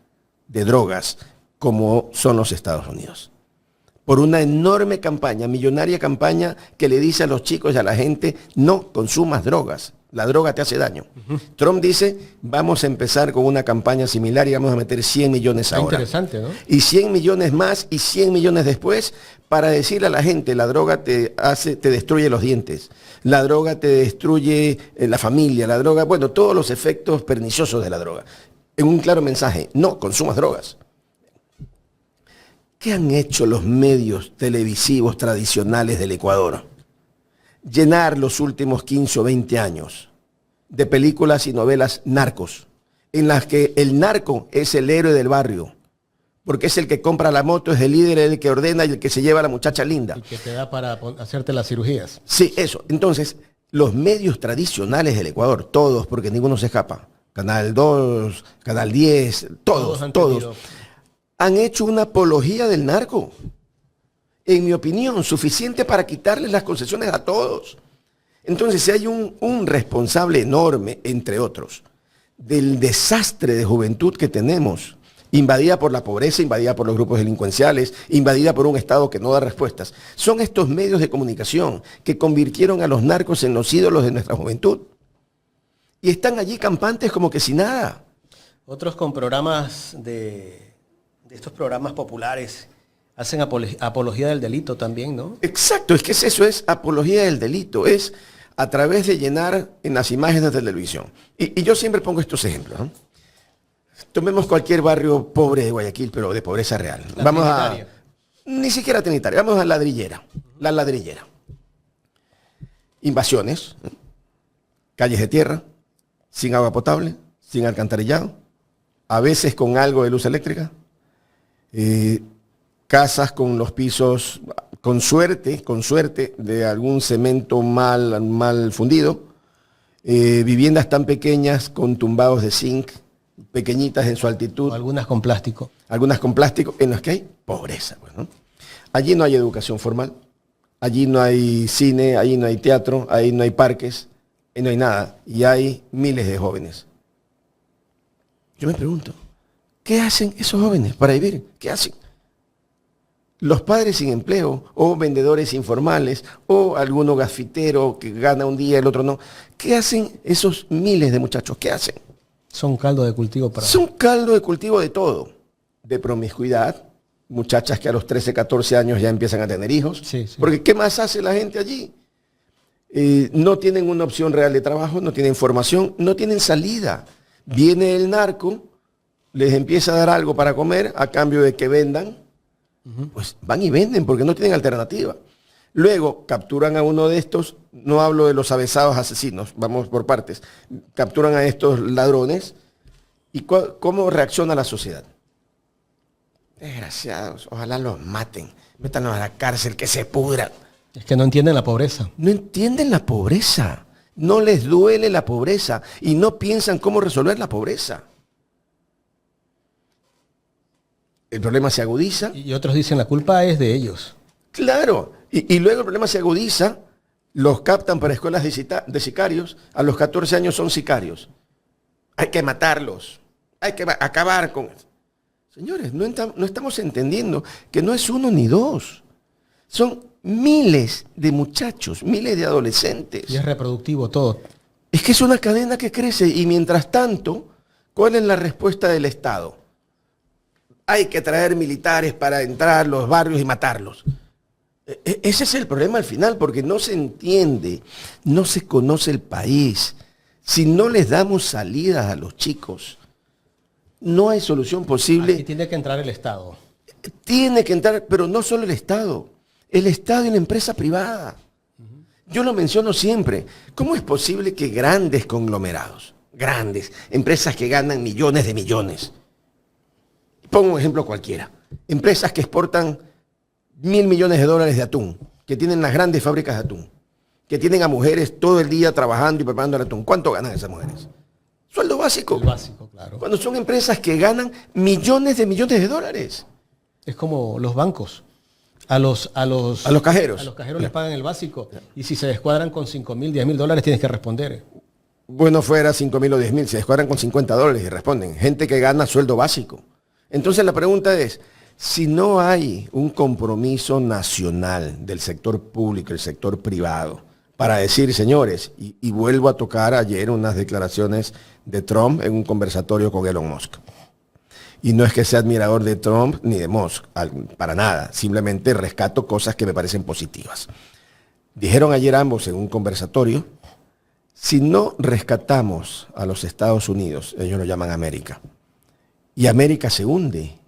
de drogas como son los Estados Unidos. Por una enorme campaña, millonaria campaña que le dice a los chicos y a la gente, no consumas drogas, la droga te hace daño. Trump dice, vamos a empezar con una campaña similar y vamos a meter 100 millones ahora. Interesante, ¿no? Y 100 millones más y 100 millones después para decirle a la gente, la droga te destruye los dientes, la droga te destruye la familia, la droga, bueno, todos los efectos perniciosos de la droga. En un claro mensaje, no consumas drogas. ¿Qué han hecho los medios televisivos tradicionales del Ecuador? Llenar los últimos 15 o 20 años de películas y novelas narcos, en las que el narco es el héroe del barrio, porque es el que compra la moto, es el líder, el que ordena y el que se lleva a la muchacha linda. Y que te da para hacerte las cirugías. Sí, eso. Entonces, los medios tradicionales del Ecuador, todos, porque ninguno se escapa, Canal 2, Canal 10, todos, han hecho una apología del narco. En mi opinión, suficiente para quitarles las concesiones a todos. Entonces, si hay un responsable enorme, entre otros, del desastre de juventud que tenemos, invadida por la pobreza, invadida por los grupos delincuenciales, invadida por un Estado que no da respuestas, son estos medios de comunicación que convirtieron a los narcos en los ídolos de nuestra juventud. Y están allí campantes como que si nada. Otros con programas de estos programas populares hacen apología del delito también, ¿no? Exacto, es que eso es apología del delito, es a través de llenar en las imágenes de televisión. Y yo siempre pongo estos ejemplos, ¿no? Tomemos cualquier barrio pobre de Guayaquil, pero de pobreza real. ni siquiera trinitaria, vamos a ladrillera, la ladrillera. Invasiones, calles de tierra, sin agua potable, sin alcantarillado, a veces con algo de luz eléctrica, casas con los pisos, con suerte, de algún cemento mal fundido, viviendas tan pequeñas con tumbados de zinc, pequeñitas en su altitud. O algunas con plástico. Algunas con plástico, en las que hay pobreza. Pues, ¿no? Allí no hay educación formal, allí no hay cine, allí no hay teatro, ahí no hay parques, ahí no hay nada. Y hay miles de jóvenes. Yo me pregunto, ¿qué hacen esos jóvenes para vivir? ¿Qué hacen? Los padres sin empleo, o vendedores informales, o alguno gafitero que gana un día, el otro no. ¿Qué hacen esos miles de muchachos? ¿Qué hacen? Son caldo de cultivo para... Son caldo de cultivo de todo. De promiscuidad, muchachas que a los 13, 14 años ya empiezan a tener hijos. Sí, sí. Porque ¿qué más hace la gente allí? No tienen una opción real de trabajo, no tienen formación, no tienen salida. Viene el narco, les empieza a dar algo para comer a cambio de que vendan. Pues van y venden porque no tienen alternativa. Luego capturan a uno de estos, no hablo de los avesados asesinos, vamos por partes, capturan a estos ladrones y ¿cómo reacciona la sociedad? Desgraciados, ojalá los maten, métanlos a la cárcel, que se pudran. Es que no entienden la pobreza. No entienden la pobreza, no les duele la pobreza y no piensan cómo resolver la pobreza. El problema se agudiza. Y otros dicen la culpa es de ellos. Claro, y luego el problema se agudiza, los captan para escuelas de sicarios, a los 14 años son sicarios. Hay que matarlos, hay que acabar con eso. Señores, no estamos entendiendo que no es uno ni dos, son miles de muchachos, miles de adolescentes. Y es reproductivo todo. Es que es una cadena que crece y mientras tanto, ¿cuál es la respuesta del Estado? Hay que traer militares para entrar a los barrios y matarlos. Ese es el problema al final, porque no se entiende, no se conoce el país. Si no les damos salidas a los chicos, no hay solución posible. Aquí tiene que entrar el Estado. Tiene que entrar, pero no solo el Estado y la empresa privada. Yo lo menciono siempre. ¿Cómo es posible que grandes conglomerados, grandes empresas que ganan millones de millones, pongo un ejemplo cualquiera, empresas que exportan $1.000 millones de atún, que tienen las grandes fábricas de atún, que tienen a mujeres todo el día trabajando y preparando el atún. ¿Cuánto ganan esas mujeres? Sueldo básico. El básico, claro. Cuando son empresas que ganan millones de $millones. Es como los bancos. A los cajeros. A los cajeros les pagan el básico. Y si se descuadran con $5.000, $10.000, tienes que responder. Bueno, fuera 5.000 o 10.000, se descuadran con $50 y responden. Gente que gana sueldo básico. Entonces la pregunta es, si no hay un compromiso nacional del sector público y el sector privado para decir, señores, y vuelvo a tocar ayer unas declaraciones de Trump en un conversatorio con Elon Musk. Y no es que sea admirador de Trump ni de Musk, para nada, simplemente rescato cosas que me parecen positivas. Dijeron ayer ambos en un conversatorio, si no rescatamos a los Estados Unidos, ellos lo llaman América, y América se hunde,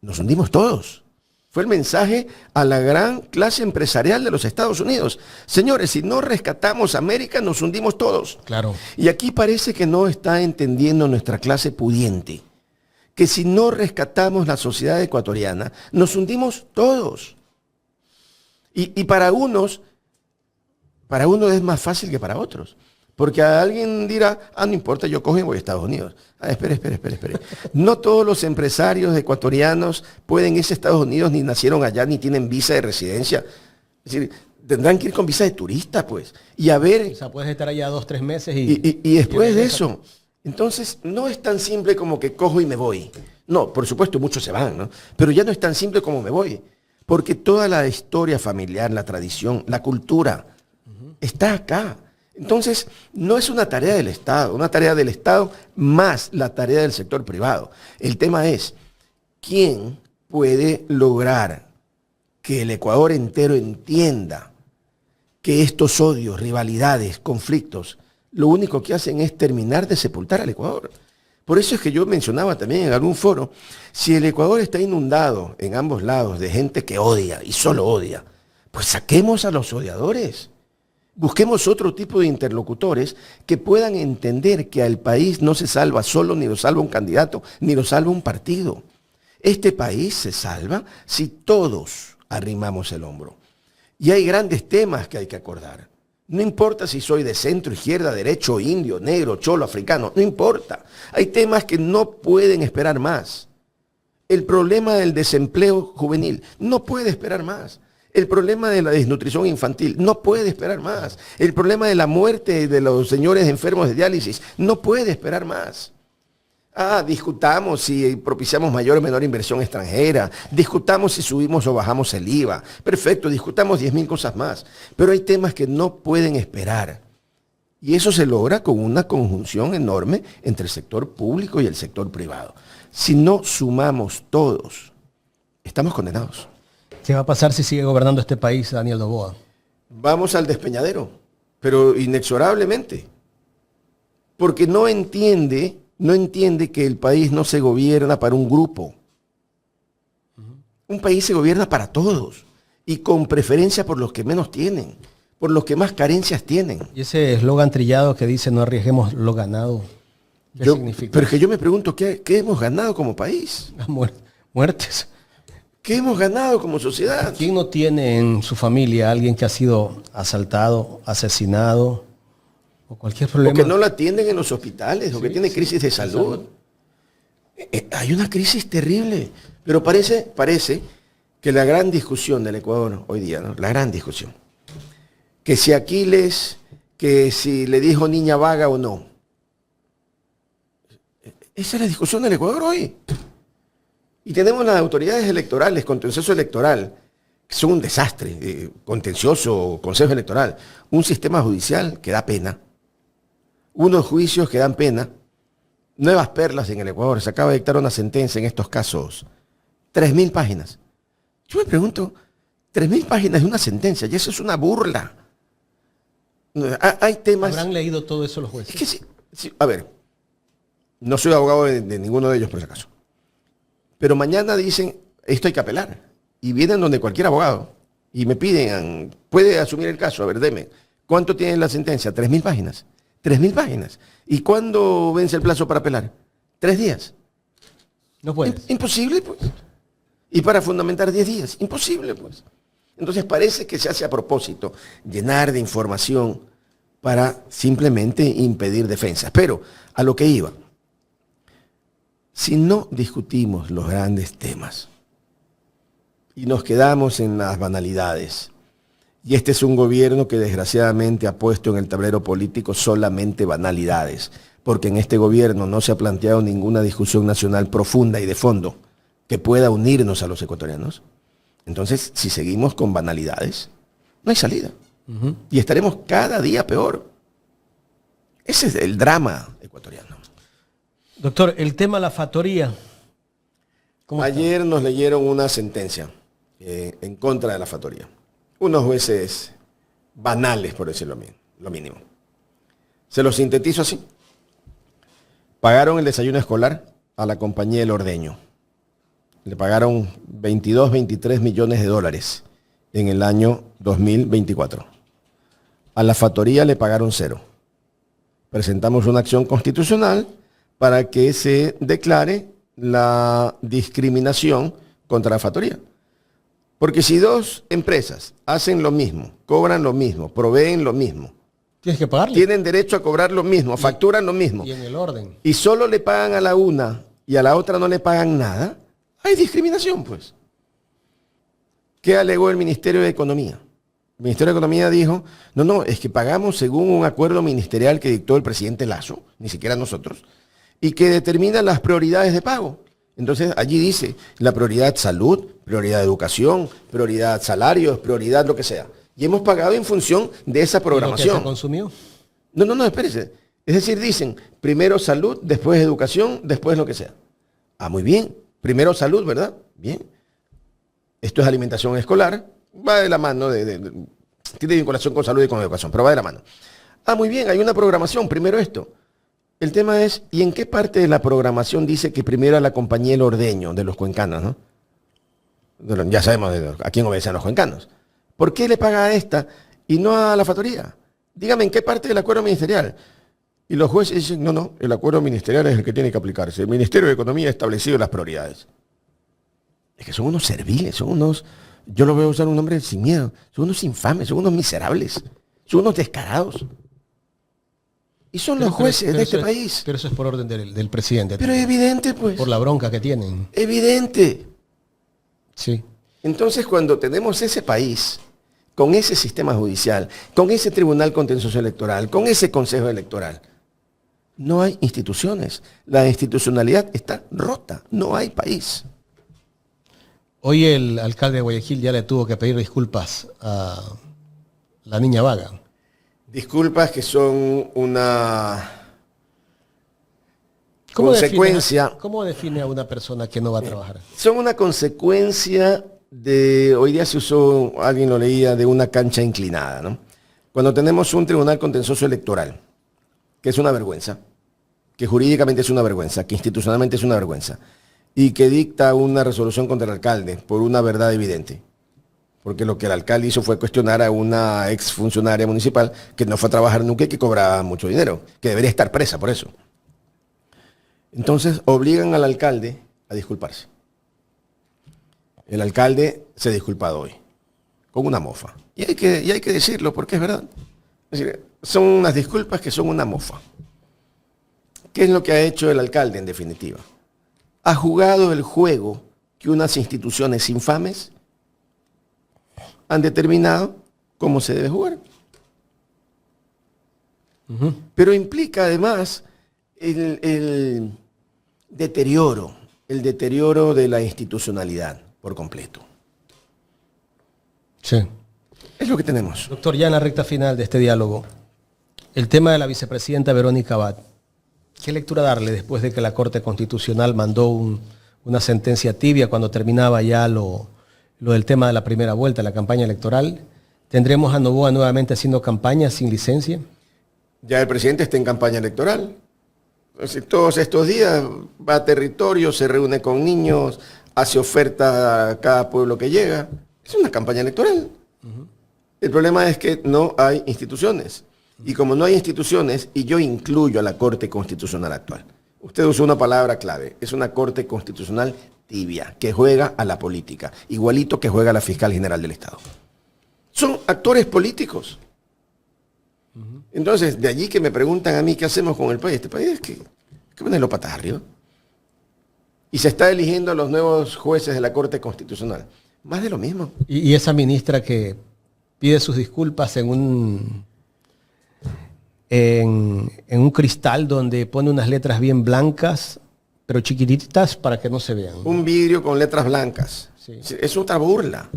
nos hundimos todos. Fue el mensaje a la gran clase empresarial de los Estados Unidos. Señores, si no rescatamos América, nos hundimos todos. Claro. Y aquí parece que no está entendiendo nuestra clase pudiente, que si no rescatamos la sociedad ecuatoriana, nos hundimos todos. Y para unos es más fácil que para otros. Porque alguien dirá, no importa, yo cojo y voy a Estados Unidos. Espere. No todos los empresarios ecuatorianos pueden irse a Estados Unidos, ni nacieron allá, ni tienen visa de residencia. Es decir, tendrán que ir con visa de turista, pues. Y a ver... O sea, puedes estar allá 2-3 meses y después de eso... Entonces, no es tan simple como que cojo y me voy. No, por supuesto, muchos se van, ¿no? Pero ya no es tan simple como me voy. Porque toda la historia familiar, la tradición, la cultura, está acá. Entonces, no es una tarea del Estado, una tarea del Estado más la tarea del sector privado. El tema es, ¿quién puede lograr que el Ecuador entero entienda que estos odios, rivalidades, conflictos, lo único que hacen es terminar de sepultar al Ecuador? Por eso es que yo mencionaba también en algún foro, si el Ecuador está inundado en ambos lados de gente que odia y solo odia, pues saquemos a los odiadores. Busquemos otro tipo de interlocutores que puedan entender que al país no se salva solo, ni lo salva un candidato, ni lo salva un partido. Este país se salva si todos arrimamos el hombro. Y hay grandes temas que hay que acordar. No importa si soy de centro, izquierda, derecho, indio, negro, cholo, africano, no importa. Hay temas que no pueden esperar más. El problema del desempleo juvenil no puede esperar más. El problema de la desnutrición infantil no puede esperar más. El problema de la muerte de los señores enfermos de diálisis no puede esperar más. Discutamos si propiciamos mayor o menor inversión extranjera, discutamos si subimos o bajamos el IVA. Perfecto, discutamos 10.000 cosas más. Pero hay temas que no pueden esperar. Y eso se logra con una conjunción enorme entre el sector público y el sector privado. Si no sumamos todos, estamos condenados. ¿Qué va a pasar si sigue gobernando este país Daniel Noboa? Vamos al despeñadero, pero inexorablemente. Porque no entiende que el país no se gobierna para un grupo. Un país se gobierna para todos y con preferencia por los que menos tienen, por los que más carencias tienen. Y ese eslogan trillado que dice no arriesguemos lo ganado, ¿qué significa? Pero es que yo me pregunto, ¿qué hemos ganado como país? Muertes. ¿Qué hemos ganado como sociedad? ¿Quién no tiene en su familia a alguien que ha sido asaltado, asesinado o cualquier problema? O que no la atienden en los hospitales, o que tiene crisis de salud. Hay una crisis terrible. Pero parece que la gran discusión del Ecuador hoy día, ¿no? La gran discusión, que si Aquiles, que si le dijo niña vaga o no. Esa es la discusión del Ecuador hoy. Y tenemos las autoridades electorales, contencioso electoral, que son un desastre, contencioso, consejo electoral, un sistema judicial que da pena, unos juicios que dan pena, nuevas perlas en el Ecuador. Se acaba de dictar una sentencia en estos casos, 3.000 páginas. Yo me pregunto, 3.000 páginas de una sentencia, y eso es una burla. Hay temas... ¿Habrán leído todo eso los jueces? Es que sí, a ver, no soy abogado de ninguno de ellos por si acaso. Pero mañana dicen, esto hay que apelar. Y vienen donde cualquier abogado. Y me piden, puede asumir el caso, a ver, deme. ¿Cuánto tiene la sentencia? 3.000 páginas. 3.000 páginas. ¿Y cuándo vence el plazo para apelar? 3 días. No puede. Imposible, pues. Y para fundamentar 10 días. Imposible, pues. Entonces parece que se hace a propósito llenar de información para simplemente impedir defensas. Pero a lo que iba. Si no discutimos los grandes temas y nos quedamos en las banalidades, y este es un gobierno que desgraciadamente ha puesto en el tablero político solamente banalidades, porque en este gobierno no se ha planteado ninguna discusión nacional profunda y de fondo que pueda unirnos a los ecuatorianos, entonces si seguimos con banalidades, no hay salida. Y estaremos cada día peor. Ese es el drama ecuatoriano. Doctor, el tema de la factoría. Ayer nos leyeron una sentencia en contra de la factoría. Unos jueces banales, por decirlo lo mínimo. Se lo sintetizo así. Pagaron el desayuno escolar a la compañía El Ordeño. Le pagaron 22, 23 millones de dólares en el año 2024. A la factoría le pagaron 0. Presentamos una acción constitucional para que se declare la discriminación contra la factoría. Porque si 2 empresas hacen lo mismo, cobran lo mismo, proveen lo mismo, tienes que pagarle. Tienen derecho a cobrar lo mismo, facturan lo mismo. Y en el orden. Y solo le pagan a la una y a la otra no le pagan nada, hay discriminación, pues. ¿Qué alegó el Ministerio de Economía? El Ministerio de Economía dijo, no, es que pagamos según un acuerdo ministerial que dictó el presidente Lasso, ni siquiera nosotros, y que determina las prioridades de pago. Entonces allí dice la prioridad salud, prioridad educación, prioridad salarios, prioridad lo que sea. Y hemos pagado en función de esa programación. ¿Y lo que se consumió? No, espérese. Es decir, dicen primero salud, después educación, después lo que sea. Muy bien. Primero salud, ¿verdad? Bien. Esto es alimentación escolar. Va de la mano, tiene vinculación con salud y con educación, pero va de la mano. Muy bien, hay una programación. Primero esto. El tema es, ¿y en qué parte de la programación dice que primero a la compañía El Ordeño de los cuencanos, ¿no? Ya sabemos a quién obedecen los cuencanos. ¿Por qué le paga a esta y no a la factoría? Dígame en qué parte del acuerdo ministerial. Y los jueces dicen, no, el acuerdo ministerial es el que tiene que aplicarse. El Ministerio de Economía ha establecido las prioridades. Es que son unos serviles, son unos, yo lo veo usar un nombre sin miedo, son unos infames, son unos miserables, son unos descarados. Y son los jueces de este país. Pero eso es por orden del presidente. Pero es evidente, pues. Por la bronca que tienen. Evidente. Sí. Entonces, cuando tenemos ese país, con ese sistema judicial, con ese tribunal contencioso electoral, con ese consejo electoral, no hay instituciones. La institucionalidad está rota. No hay país. Hoy el alcalde de Guayaquil ya le tuvo que pedir disculpas a la niña vaga. Disculpas que son una consecuencia. ¿Cómo define a una persona que no va a trabajar? Son una consecuencia de, hoy día se usó, alguien lo leía, de una cancha inclinada, ¿no? Cuando tenemos un tribunal contencioso electoral, que es una vergüenza, que jurídicamente es una vergüenza, que institucionalmente es una vergüenza, y que dicta una resolución contra el alcalde por una verdad evidente. Porque lo que el alcalde hizo fue cuestionar a una exfuncionaria municipal que no fue a trabajar nunca y que cobraba mucho dinero, que debería estar presa por eso. Entonces obligan al alcalde a disculparse. El alcalde se ha disculpado hoy, con una mofa. Y hay que decirlo porque es verdad. Es decir, son unas disculpas que son una mofa. ¿Qué es lo que ha hecho el alcalde en definitiva? Ha jugado el juego que unas instituciones infames han determinado cómo se debe jugar. Pero implica además el deterioro de la institucionalidad por completo. Sí. Es lo que tenemos. Doctor, ya en la recta final de este diálogo, el tema de la vicepresidenta Verónica Abad, ¿qué lectura darle después de que la Corte Constitucional mandó una sentencia tibia cuando terminaba ya lo del tema de la primera vuelta, la campaña electoral? ¿Tendremos a Noboa nuevamente haciendo campaña sin licencia? Ya el presidente está en campaña electoral. Entonces, todos estos días va a territorio, se reúne con niños, hace oferta a cada pueblo que llega. Es una campaña electoral. El problema es que no hay instituciones. Y como no hay instituciones, y yo incluyo a la Corte Constitucional actual, usted usó una palabra clave, es una Corte Constitucional tibia, que juega a la política, igualito que juega la Fiscal General del Estado. Son actores políticos. Entonces, de allí que me preguntan a mí qué hacemos con el país. Este país es que ponerlo patas arriba. Y se está eligiendo a los nuevos jueces de la Corte Constitucional. Más de lo mismo. Y esa ministra que pide sus disculpas en un cristal donde pone unas letras bien blancas, pero chiquititas para que no se vean. Un vidrio con letras blancas. Sí. Es otra burla.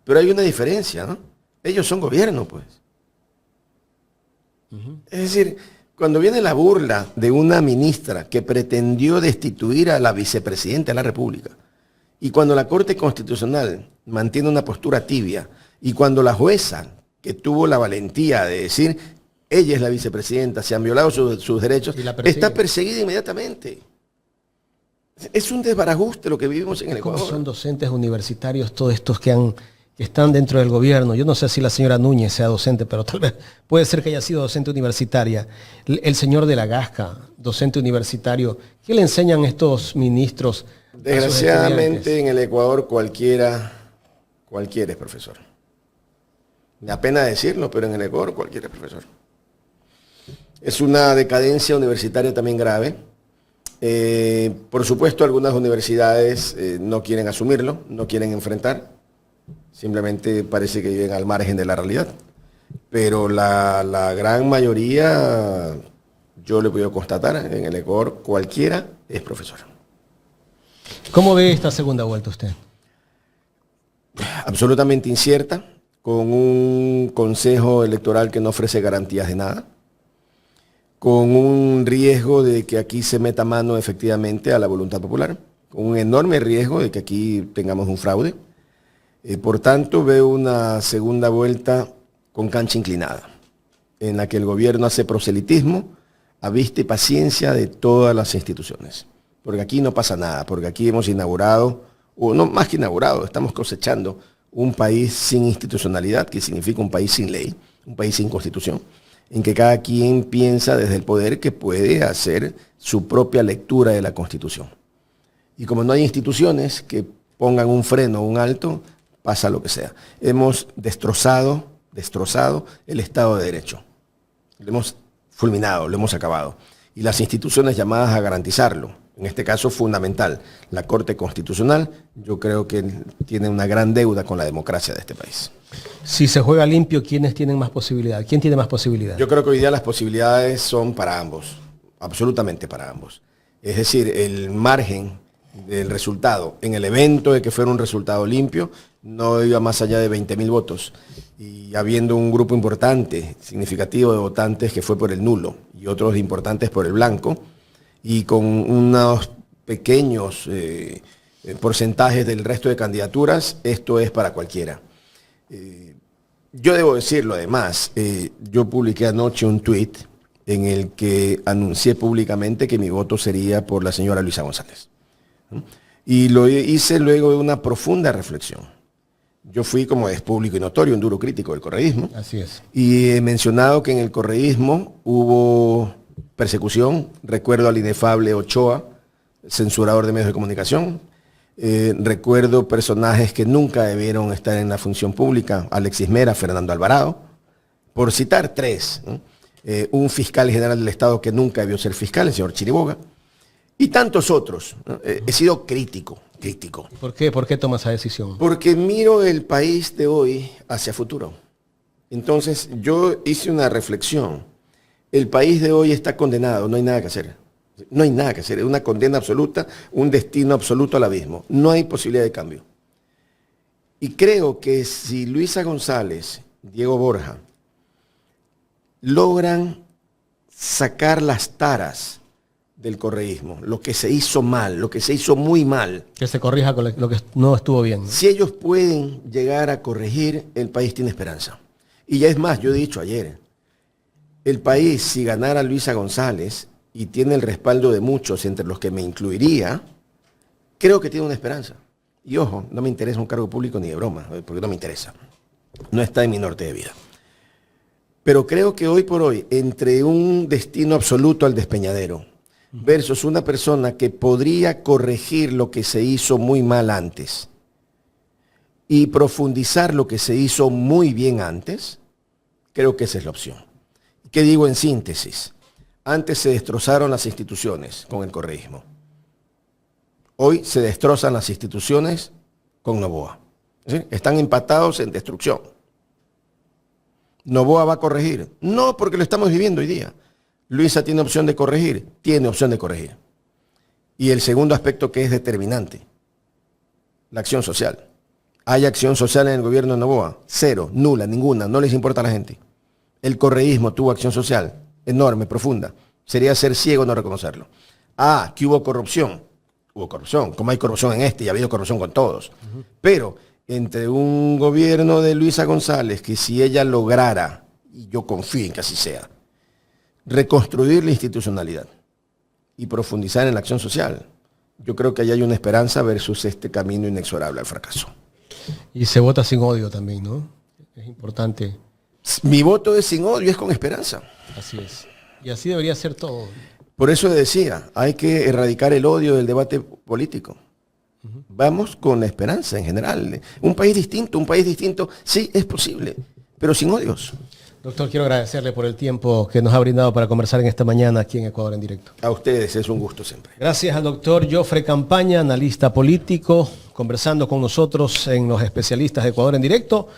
Pero hay una diferencia, ¿no? Ellos son gobierno, pues. Es decir, cuando viene la burla de una ministra que pretendió destituir a la vicepresidenta de la República, y cuando la Corte Constitucional mantiene una postura tibia, y cuando la jueza, que tuvo la valentía de decir, ella es la vicepresidenta, se han violado sus derechos, está perseguida inmediatamente. Es un desbarajuste lo que vivimos en el Ecuador. ¿Cómo son docentes universitarios todos estos que están dentro del gobierno? Yo no sé si la señora Núñez sea docente, pero tal vez puede ser que haya sido docente universitaria. El señor de la Gasca, docente universitario. ¿Qué le enseñan estos ministros? Desgraciadamente en el Ecuador cualquiera es profesor. Me apena decirlo, pero en el Ecuador cualquiera es profesor. Es una decadencia universitaria también grave. Por supuesto, algunas universidades no quieren asumirlo, no quieren enfrentar. Simplemente parece que viven al margen de la realidad. Pero la gran mayoría, yo le puedo constatar, en el Ecuador cualquiera es profesor. ¿Cómo ve esta segunda vuelta usted? Absolutamente incierta, con un consejo electoral que no ofrece garantías de nada, con un riesgo de que aquí se meta mano efectivamente a la voluntad popular, con un enorme riesgo de que aquí tengamos un fraude. Por tanto, veo una segunda vuelta con cancha inclinada, en la que el gobierno hace proselitismo a vista y paciencia de todas las instituciones. Porque aquí no pasa nada, porque aquí hemos inaugurado, o no más que inaugurado, estamos cosechando un país sin institucionalidad, que significa un país sin ley, un país sin constitución, en que cada quien piensa desde el poder que puede hacer su propia lectura de la Constitución. Y como no hay instituciones que pongan un freno o un alto, pasa lo que sea. Hemos destrozado el Estado de Derecho. Lo hemos fulminado, lo hemos acabado. Y las instituciones llamadas a garantizarlo, en este caso fundamental, la Corte Constitucional, yo creo que tiene una gran deuda con la democracia de este país. Si se juega limpio, ¿quiénes tienen más posibilidad? ¿Quién tiene más posibilidad? Yo creo que hoy día las posibilidades son para ambos, absolutamente para ambos. Es decir, el margen del resultado, en el evento de que fuera un resultado limpio, no iba más allá de 20.000 votos. Y habiendo un grupo importante, significativo de votantes que fue por el nulo y otros importantes por el blanco, y con unos pequeños porcentajes del resto de candidaturas, esto es para cualquiera. Yo debo decirlo además, yo publiqué anoche un tuit en el que anuncié públicamente que mi voto sería por la señora Luisa González. Y lo hice luego de una profunda reflexión. Yo fui, como es público y notorio, un duro crítico del correísmo. Así es. Y he mencionado que en el correísmo hubo persecución. Recuerdo al inefable Ochoa, censurador de medios de comunicación. Recuerdo personajes que nunca debieron estar en la función pública, Alexis Mera, Fernando Alvarado, por citar tres, ¿no? Un fiscal general del Estado que nunca debió ser fiscal, el señor Chiriboga, y tantos otros, ¿no? He sido crítico. ¿Por qué? ¿Por qué toma esa decisión? Porque miro el país de hoy hacia futuro. Entonces, yo hice una reflexión. El país de hoy está condenado, no hay nada que hacer. No hay nada que hacer, es una condena absoluta, un destino absoluto al abismo. No hay posibilidad de cambio. Y creo que si Luisa González, Diego Borja, logran sacar las taras del correísmo, lo que se hizo mal, lo que se hizo muy mal. Que se corrija con lo que no estuvo bien, ¿no? Si ellos pueden llegar a corregir, el país tiene esperanza. Y ya es más, yo he dicho ayer, el país, si ganara Luisa González, y tiene el respaldo de muchos, entre los que me incluiría, creo que tiene una esperanza. Y ojo, no me interesa un cargo público ni de broma, porque no me interesa. No está en mi norte de vida. Pero creo que hoy por hoy, entre un destino absoluto al despeñadero, versus una persona que podría corregir lo que se hizo muy mal antes y profundizar lo que se hizo muy bien antes, creo que esa es la opción. ¿Qué digo en síntesis? Antes se destrozaron las instituciones con el correísmo. Hoy se destrozan las instituciones con Noboa. ¿Sí? Están empatados en destrucción. ¿Noboa va a corregir? No, porque lo estamos viviendo hoy día. Luisa tiene opción de corregir, tiene opción de corregir. Y el segundo aspecto que es determinante, la acción social. ¿Hay acción social en el gobierno de Noboa? Cero, nula, ninguna, no les importa a la gente. El correísmo tuvo acción social, enorme, profunda. Sería ser ciego no reconocerlo. Ah, que hubo corrupción. Hubo corrupción, como hay corrupción en este y ha habido corrupción con todos. Pero entre un gobierno de Luisa González, que si ella lograra, y yo confío en que así sea, reconstruir la institucionalidad y profundizar en la acción social, yo creo que ahí hay una esperanza versus este camino inexorable al fracaso. Y se vota sin odio también, ¿no? Es importante. Mi voto es sin odio, es con esperanza. Así es. Y así debería ser todo. Por eso decía, hay que erradicar el odio del debate político. Vamos con la esperanza en general. Un país distinto, sí, es posible, pero sin odios. Doctor, quiero agradecerle por el tiempo que nos ha brindado para conversar en esta mañana aquí en Ecuador en Directo. A ustedes, es un gusto siempre. Gracias al doctor Jofre Campaña, analista político, conversando con nosotros en Los Especialistas de Ecuador en Directo.